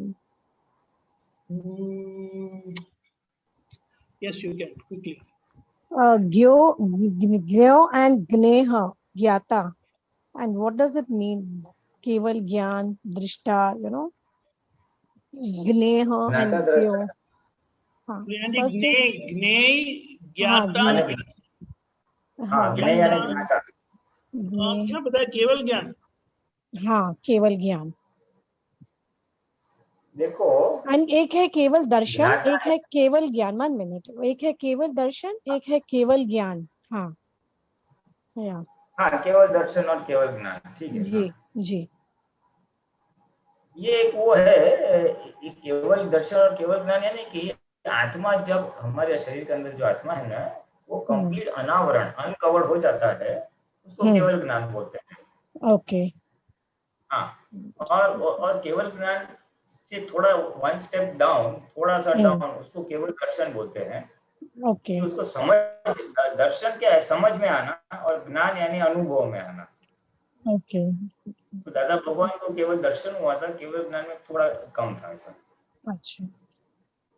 Yes, you can quickly. Gyo and Gneha, Gyata. And what does it mean? Keval Gyan, Drishta, you know? Gneha and Gyo. क्या बताया? केवल ज्ञान। हाँ, केवल ज्ञान। देखो, एक है केवल दर्शन, एक है केवल ज्ञान। 1 मिनट, एक है केवल दर्शन, एक है केवल ज्ञान। हाँ, हाँ, केवल दर्शन और केवल ज्ञान, ठीक है जी जी। ये एक वो है, केवल दर्शन और केवल ज्ञान, यानी कि आत्मा जब हमारे शरीर के अंदर जो आत्मा है ना, वो कंप्लीट अनावरण अनकवर्ड हो जाता है, उसको केवल ज्ञान बोलते हैं। ओके। हाँ, और केवल ज्ञान से थोड़ा 1 स्टेप डाउन, थोड़ा सा डाउन, उसको केवल दर्शन बोलते हैं। ओके। उसको समझ, दर्शन क्या है? समझ में आना, और ज्ञान यानी अनुभव में आना। ओके। तो दादा भगवान को केवल दर्शन हुआ था, केवल ज्ञान में थोड़ा कम था ऐसा। अच्छा।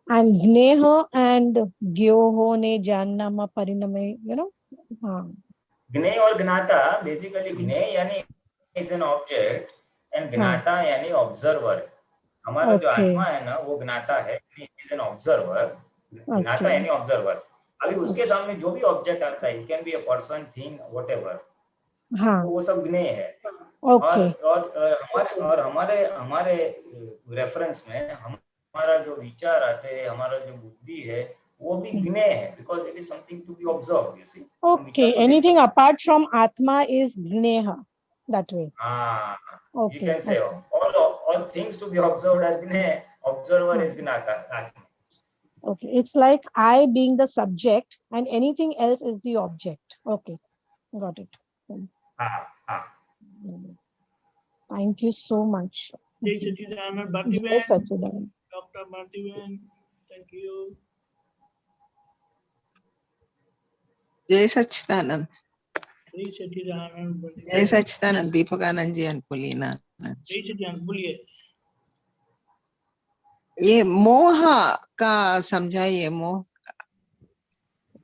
And Gneha and Gyoho ne Jannama Pariname, you know? हाँ। ज्ञेय और ज्ञाता, बेसिकली ज्ञेय यानी इज एन ऑब्जेक्ट एंड ज्ञाता यानी ऑब्जर्वर। हमारा जो आत्मा है ना, वो ज्ञाता है, इज एन ऑब्जर्वर। ज्ञाता यानी ऑब्जर्वर। अभी उसके सामने जो भी ऑब्जेक्ट आता है, it can be a person, thing, whatever, तो वो सब ज्ञेय है। और हमारे रेफरेंस में हमारा जो विचार आते हैं, हमारा जो बुद्धि है, वो भी ज्ञेय है, because it is something to be observed, you see. Okay, anything apart from Atma is Gneha, that way. You can say all things to be observed are Gneya, observer is Gnata. Okay, it's like I being the subject and anything else is the object. Okay, got it. Thank you so much. Jai Sachidanand Bharti Jai Sachidanand. Dr. Bharti Ben, thank you. जय सच्चिदानंद। जय सच्चिदानंद Bharti Ben. जय सच्चिदानंद दीपकानंद जी, अनपुलीना। जय सच्चिदानंद, बोलिए। ये मोह का समझाइए। मोह,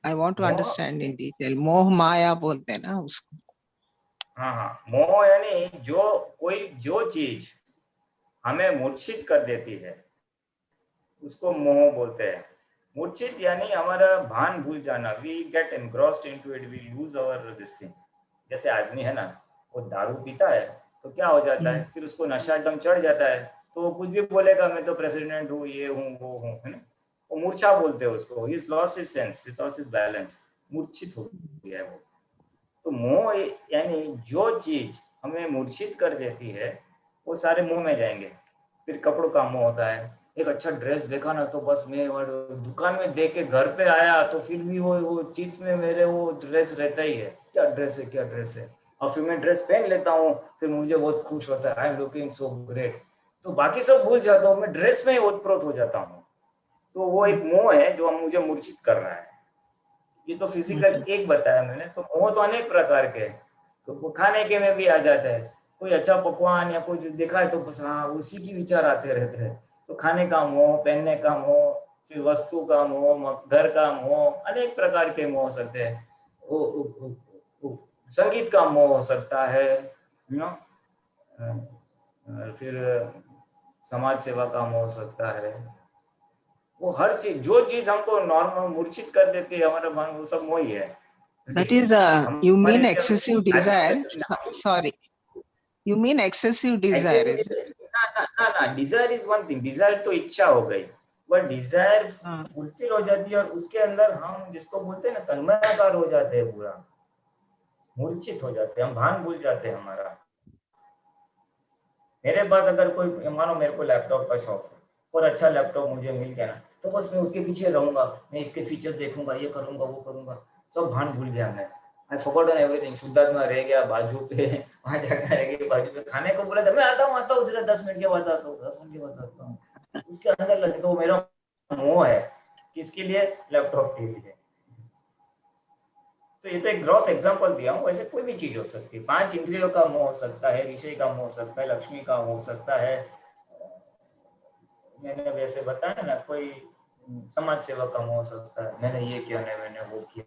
I want to understand in detail. मोह माया बोलते हैं ना उसको। हाँ, मोह यानी जो चीज हमें मूर्छित कर देती है, उसको मोह बोलते हैं। मूर्छित यानी हमारा भान भूल जाना, we get engrossed into it, we lose our this thing. जैसे आदमी है ना, वो दारू पीता है तो क्या हो जाता है, फिर उसको नशा एकदम चढ़ जाता है, तो वो कुछ भी बोलेगा, मैं तो प्रेसिडेंट हूँ, ये हूँ, वो हूँ, है ना। वो मूर्छा बोलते हैं उसको। He is lost his sense, he lost his balance, मूर्छित हो गया है वो। तो मोह यानी जो चीज हमें मूर्छित कर देती है, वो सारे मोह में जाएंगे। फिर कपड़ों का मोह होता है। एक अच्छा ड्रेस देखा ना, तो बस मैं दुकान में देख के घर पे आया तो फिर भी वो चित में मेरे वो ड्रेस रहता ही है, क्या ड्रेस है, क्या ड्रेस है। और फिर मैं ड्रेस पहन लेता हूँ, फिर मुझे बहुत खुश होता है, I am looking so great. तो बाकी सब भूल जाता हूँ, मैं ड्रेस में ही ओतप्रोत हो जाता हूँ। तो वो एक मोह है जो मुझे मूर्छित कर रहा है। ये तो फिजिकल एक बताया मैंने। तो मोह तो अनेक प्रकार के, तो खाने के में भी आ जाता है। कोई अच्छा पकवान या कोई जो देखा है तो बस हाँ उसी की विचार आते रहते हैं। तो खाने का मोह, पहनने का मोह, फिर वस्तु का मोह, घर का मोह, अनेक प्रकार के मोह हो सकते हैं। संगीत का मोह हो सकता है, फिर समाज सेवा का मोह हो सकता है। वो हर चीज, जो चीज हमको नॉर्मल मूर्छित कर देती है हमारा मन, वो सब मोह ही है। That is you mean excessive desire? Sorry, you mean excessive desire, is it? ना, desire is one thing. Desire तो इच्छा हो गई, बट डिजायर फुलफिल हो जाती है और उसके अंदर हम जिसको बोलते हैं ना तन्मयाकार हो जाते हैं, पूरा मूर्छित हो जाते हैं, हम भान भूल जाते हैं हमारा। मेरे पास अगर कोई, मानो मेरे को लैपटॉप का शौक है और अच्छा लैपटॉप मुझे मिल गया ना, तो बस मैं उसके पीछे रहूंगा, मैं इसके फीचर्स देखूंगा, ये करूंगा वो करूंगा, सब भान भूल गया मैं। आई फॉरगॉटन एवरीथिंग। शुद्धात्मा रह गया बाजू पे, वहां जाना रह गया बाजू पे। खाने को बोला था, मैं आता हूँ जरा 10 मिनट के बाद आता हूँ, 10 मिनट के बाद आता हूँ। उसके अंदर लगे तो मेरा मोह है, किसके लिए? लैपटॉप के लिए। तो ये तो एक ग्रॉस एग्जांपल दिया हूँ, वैसे कोई भी चीज हो सकती है। 5 इंद्रियों का मोह हो सकता है, विषय का मोह हो सकता है, लक्ष्मी का हो सकता है, मैंने वैसे बताया ना, कोई समाज सेवा का मोह हो सकता है, मैंने ये किया नहीं, मैंने वो किया,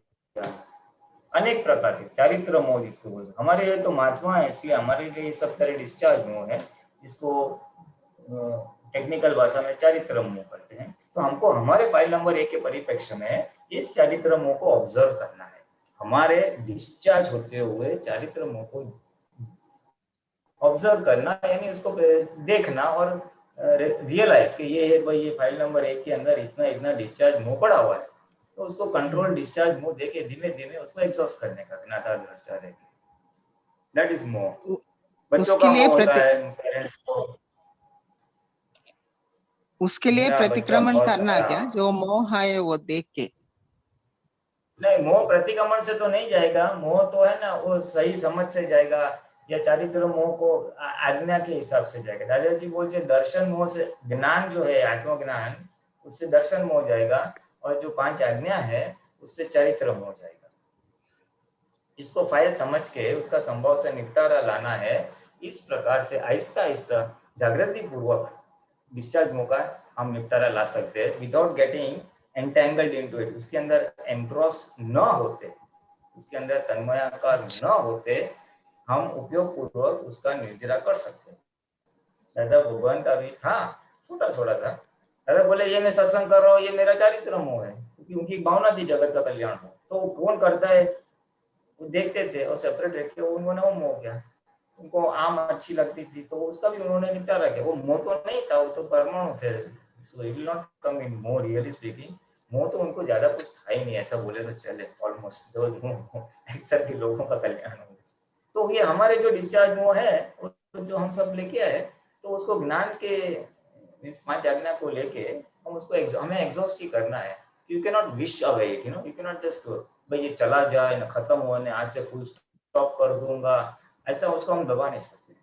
अनेक प्रकार के चारित्र मोह जिसको बोलते हैं। हमारे लिए तो महात्मा है, इसलिए हमारे लिए सब तरह डिस्चार्ज मोह है, इसको टेक्निकल भाषा में चारित्र मोह कहते हैं। तो हमको हमारे फाइल नंबर 1 के परिप्रेक्ष्य में इस चारित्र मोह को ऑब्जर्व करना है। हमारे डिस्चार्ज होते हुए चारित्र मोह को ऑब्जर्व करना, यानी उसको देखना और रियलाइज कि ये है भाई, ये फाइल नंबर 1 के अंदर इतना इतना डिस्चार्ज मोह पड़ा हुआ है, तो उसको कंट्रोल डिस्चार्ज मोह देके धीमे धीमे उसको एग्जॉस्ट करने का, ज्ञाता दृष्टा रह के, दैट इज मोह। बच्चों का मोह होता है, पेरेंट्स को, उसके लिए प्रतिक्रमण करना क्या, जो मोह है वो देख के? नहीं, मोह प्रतिक्रमण से तो नहीं जाएगा। मोह तो है ना, वो सही समझ से जाएगा, या चारित्र मोह को आज्ञा के हिसाब से जाएगा। दादाजी बोलते दर्शन मोह से, ज्ञान जो है आत्मज्ञान, उससे दर्शन मोह जाएगा, और जो 5 आज्ञा है उससे चारित्र मोह जाएगा। इसको फाइल समझ के उसका संभव से निपटारा लाना है। इस प्रकार से आहिस्ता आहिस्ता जागृति पूर्वक डिस्चार्ज मोह का हम निपटारा ला सकते हैं, without getting entangled into it. उसके अंदर एंट्रोस न होते, उसके अंदर तन्मयाकार न होते, हम उपयोग पूर्वक उसका निर्जरा कर सकते हैं। दादा भगवान का भी था, छोटा छोटा था। दादा बोले ये मैं सत्संग कर रहा हूँ, ये मेरा चारित्र मोह है, क्योंकि उनकी भावना थी जगत का कल्याण हो। तो कौन करता है वो देखते थे और सेपरेट रख के उन्होंने वो मोह किया। उनको आम अच्छी लगती थी तो उसका भी उन्होंने निपटारा किया। वो मोह तो नहीं था, वो तो परमाणु थे, so it will not come in मोह, रियली स्पीकिंग। मोह तो उनको ज्यादा कुछ था ही नहीं, ऐसा बोले तो चले, ऑलमोस्ट अक्सर के लोगों का कल्याण हो। तो ये हमारे जो डिस्चार्ज मोह है जो हम सब लेके आए, तो उसको ज्ञान के 5 आज्ञा को लेके हम उसको हमें एग्जॉस्ट ही करना है। You can not wish away it, you can not just भाई ये चला जाए ना, खत्म होने, आज से फुल स्टॉप कर दूंगा, ऐसा उसको हम दबा नहीं सकते।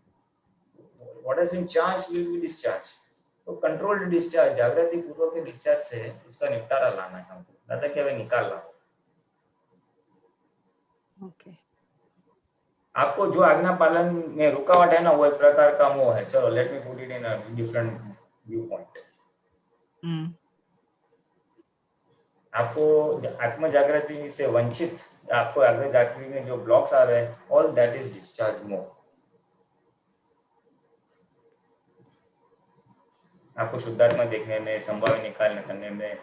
What has been charged will be discharge. तो कंट्रोल्ड डिस्चार्ज, जागृति पूर्वक के डिस्चार्ज से उसका निपटारा लाना है हमको, दादा क्या वे निकालना। ओके, आपको जो आज्ञा पालन में रुकावट है ना, वो एक प्रकार का मोह है। चलो let me put it in a different view point. आपको आत्म जागृति से वंचित, आपको आत्म जागृति में जो ब्लॉक्स आ रहे हैं, ऑल दैट इज डिस्चार्ज मोह। आपको शुद्धात्मा देखने में, संभावना निकालने करने में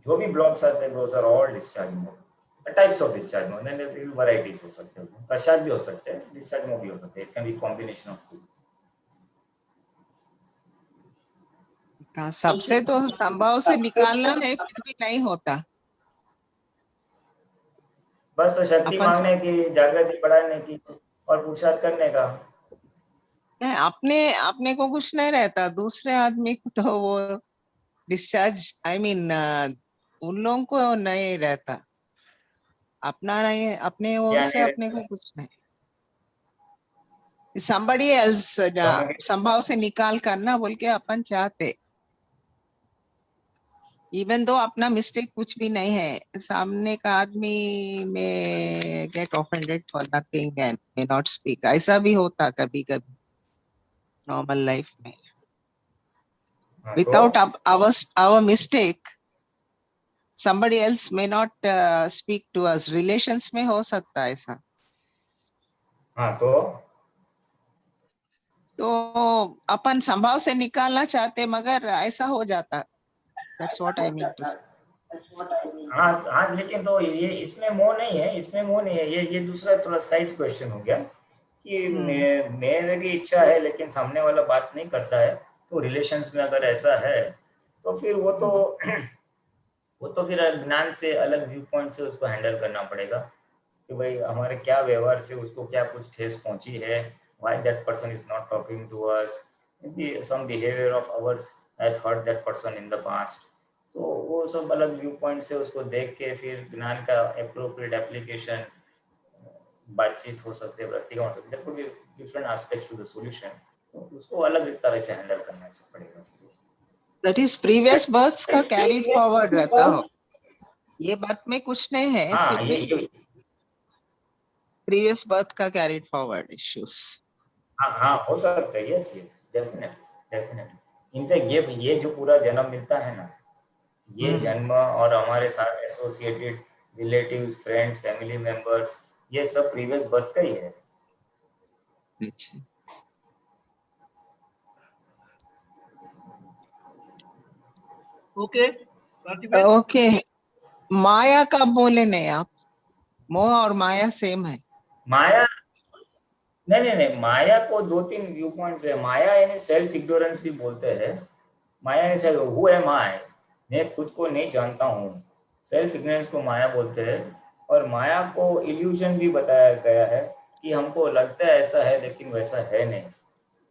जो भी ब्लॉक्स आते हैं, दोस आर ऑल डिस्चार्ज मोह। टाइप्स ऑफ डिस्चार्ज मोह, देन देयर वैरायटीज हो सकते हैं, प्रसाद भी हो सकते हैं, डिस्चार्ज मोह भी हो सकते हैं, it can be combination of two. सबसे तो संभव से निकालना है, फिर भी नहीं होता। बस तो शक्ति मांगने की, जागृति बढ़ाने की और पुरुषार्थ करने का। अपने को कुछ नहीं रहता, दूसरे आदमी को तो वो डिस्चार्ज, आई मीन उन लोगों को नहीं रहता, अपना नहीं, अपने ओर से अपने को कुछ नहीं। somebody else संभव से निकाल करना बोल के अपन चाहते, इवन दो अपना मिस्टेक कुछ भी नहीं है, सामने का आदमी may get offended for nothing and may not speak. ऐसा भी होता कभी कभी नॉर्मल लाइफ में, without our mistake somebody else may not speak to us. Relations में हो सकता है ऐसा. हाँ तो अपन संभाव से निकालना चाहते मगर ऐसा हो जाता. That's what I mean to say. हाँ लेकिन तो ये इसमें मोह नहीं है, इसमें मोह नहीं है, ये दूसरा थोड़ा साइड क्वेश्चन हो गया कि मेरे की इच्छा है लेकिन सामने वाला बात नहीं करता है, तो रिलेशंस में अगर ऐसा है तो फिर वो तो फिर ज्ञान से अलग व्यू पॉइंट से उसको हैंडल करना पड़ेगा कि भाई हमारे क्या व्यवहार से उसको क्या कुछ ठेस पहुंची है, why that person is not talking to us, maybe some behavior of ours has hurt that person in the past. तो वो सब अलग व्यू पॉइंट से उसको देख के फिर ज्ञान का एप्रोप्रिएट एप्लीकेशन बातचीत हो सकते हैं, प्रतिक्रिया हो सकती है, there could be different aspects to the solution. तो उसको अलग तरह से हैंडल करना पड़ेगा. That is previous births का carried forward रहता हो, ये बात में कुछ नहीं है. हाँ, फिर previous birth का carried forward issues. हाँ हो सकता है. yes definitely. इनफैक्ट ये जो पूरा जन्म मिलता है ना, ये जन्म और हमारे साथ associated relatives, friends, family members, ये सब प्रीवियस बर्थ का ही है. ओके. माया का बोले नहीं आप, मोह और माया सेम है. माया नहीं, माया को 2-3 व्यू पॉइंट्स है. माया यानी सेल्फ इग्नोरेंस भी बोलते हैं. माया यानी सेल्फ, हु एम आई, मैं खुद को नहीं जानता हूँ, सेल्फ इग्नोरेंस को माया बोलते हैं. और माया को इल्यूजन भी बताया गया है कि हमको लगता है ऐसा है लेकिन वैसा है नहीं,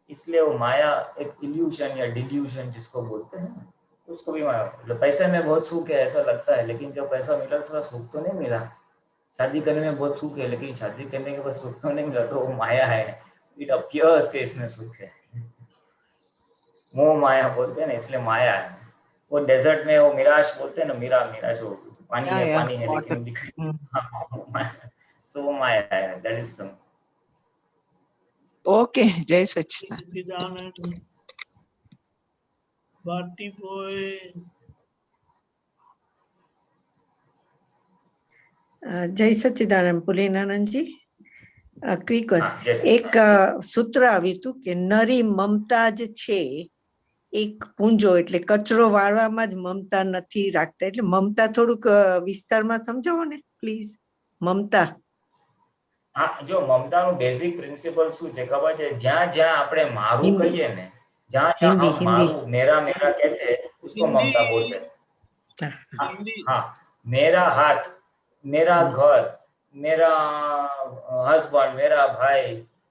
इसलिए वो माया एक इल्यूजन या डिल्यूजन जिसको बोलते हैं, उसको भी माया. पैसे में बहुत सुख है ऐसा लगता है, लेकिन जब पैसा मिला थोड़ा सुख तो नहीं मिला. शादी करने में बहुत सुख है लेकिन शादी करने के बाद सुख तो नहीं मिला, तो वो माया है. इट अपीयर्स के इसमें सुख है. मोह माया बोलते हैं ना, इसलिए माया है. वो डेजर्ट में वो मिराज बोलते हैं ना, मिराज वो पानी है लेकिन दिख रहा. सो वो माया है. That is some. ओके. जय सच्चिदानंद. भारती बोए. जय सच्चिदानंद. पुलिनानंद जी, ક્વિક એક સૂત્ર આવ્યું હતું કે નરી મમતા જ છે એક પૂંજો, એટલે કચરો વાળવામાં જ મમતા નથી રાખતા. એટલે મમતા થોડુંક વિસ્તારમાં સમજાવો ને પ્લીઝ. મમતા જો મમતાનું બેઝિક પ્રિન્સિપલ શું છે ખબર છે? જ્યાં આપણે મારું કહીએ ને, જ્યાં મારું मेरा कहते हैं उसको ममता बोलते हैं. हाँ, मेरा हाथ, मेरा घर, मेरा हस्बैंड, मेरा भाई,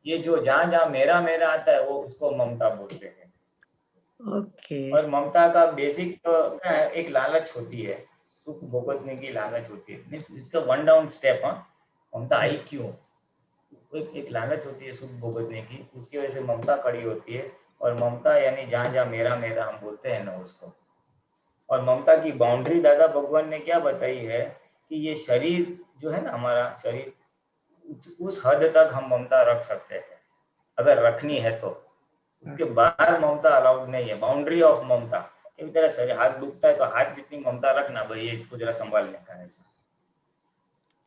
ये जो जहाँ मेरा आता है वो उसको ममता बोलते हैं. ओके. और ममता का बेसिक एक लालच होती है, सुख भोगने की लालच होती है. इसका 1 डाउन स्टेप. ममता आई क्यों? एक लालच होती है सुख भोगने की, उसकी वजह से ममता खड़ी होती है. और ममता यानी जहाँ मेरा हम बोलते हैं ना उसको. और ममता की बाउंड्री दादा भगवान ने क्या बताई है कि ये शरीर जो है ना, हमारा शरीर, उस हद तक हम ममता रख सकते हैं अगर रखनी है तो. उसके बाहर ममता अलाउड नहीं है. बाउंड्री ऑफ ममता, ये तेरा शरीर हाथ दुखता है तो हाथ जितनी ममता रखना भाई, ये इसको जरा संभालने का है.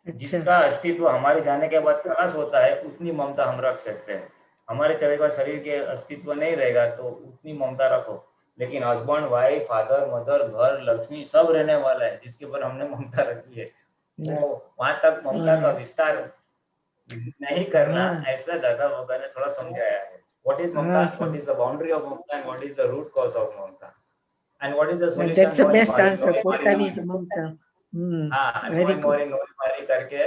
जिसका अस्तित्व हमारे जाने के बाद खलास होता है उतनी ममता हम रख सकते हैं. हमारे चले बाद शरीर के अस्तित्व नहीं रहेगा तो उतनी ममता रखो. लेकिन हस्बैंड, वाइफ, फादर, मदर, घर, लक्ष्मी सब रहने वाला है जिसके ऊपर हमने ममता रखी है. वो वहां तक ममता का विस्तार नहीं करना, ऐसा दादा भगवान ने थोड़ा समझाया है. What is mamta? What is the boundary of mamta? And what is the root cause of mamta? And what is the solution? That's the best answer. પોતાની જ મમતા. very good. નોઈ करके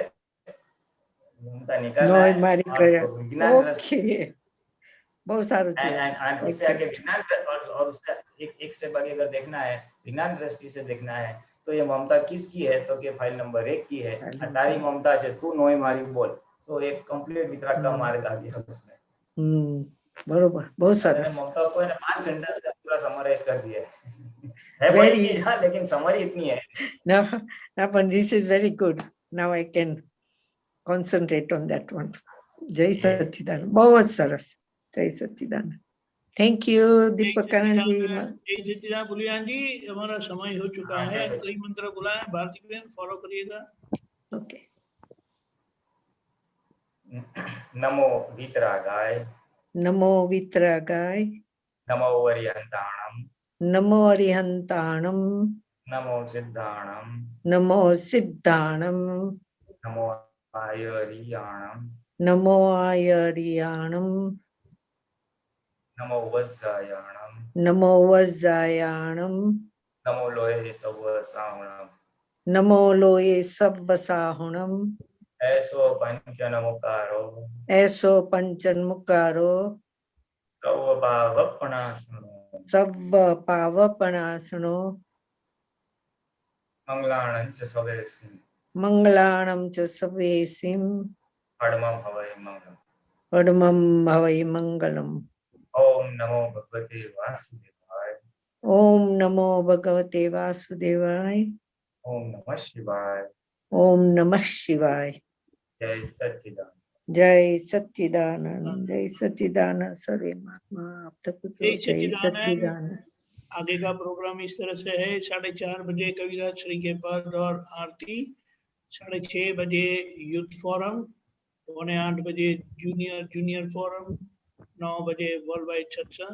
ममता निकालना है. નોઈ મારી કરે. ઓકે. बहुत सारू છે. and उससे आगे विज्ञान और उसका एक स्टेप आगे अगर देखना है, विज्ञान दृष्टि से देखना है तो ये ममता किसकी है? तो के फाइल नंबर 1 की है. तारी ममता से तू नोई मारी बोल. तो एक कंप्लीट वितराग का मार्ग आ गया उसमें. बरोबर. बहुत सरस. ममता को 5 सेंटेंस में पूरा समराइज कर दिया है. बड़ी चीज है लेकिन समरी इतनी है. ना पण this is very good. Now I can concentrate on that one. जय सच्चिदानंद. बहुत सरस. जय सच्चिदानंद. थैंक यू दीपक आनंद जी। जय सच्चिदानंद पुलियान जी, हमारा समय हो चुका है। कई मंत्र बुलाए, भारती बहन फॉलो करिएगा। ओके। नमो वीतरागाय, नमो वीतरागाय, नमो अरिहंताणम, नमो अरिहंताणम, नमो सिद्धाणम, नमो सिद्धाणम, नमो आयरियाणम, नमो आयरियाणम, नमो वज्रायाणम, नमो वज्रायाणम, नमो लोहे सवसाहुणम, नमो लोये सब्बसाहुणम, ऐसो पंचनमुकारो, ऐसो पंचन्मुकारो, सर्व पावपणासनो, सर्व पावपणासनो, मंगलाणं च सवेसिं, मंगलाणं च सवेसिं, पद्मं हवै मंगलम्, पद्मं भवै मंगलम्। ओम नमो भगवते वासुदेवाय, ओम नमो भगवते वासुदेवाय, ओम नमः शिवाय, ओम नमः शिवाय। जय सच्चिदानंद, जय सच्चिदानंद, जय सच्चिदानंद सर्वे महात्मा आप पुत्र जय जय सच्चिदानंद। सच्चिदानंद। आगे का प्रोग्राम इस तरह से है, 4:30 बजे कविराज श्री के पद और आरती, 6:30 बजे यूथ फोरम, 7:45 बजे जूनियर फोरम, 9 बजे वर्ल्ड वाइड सत्संग।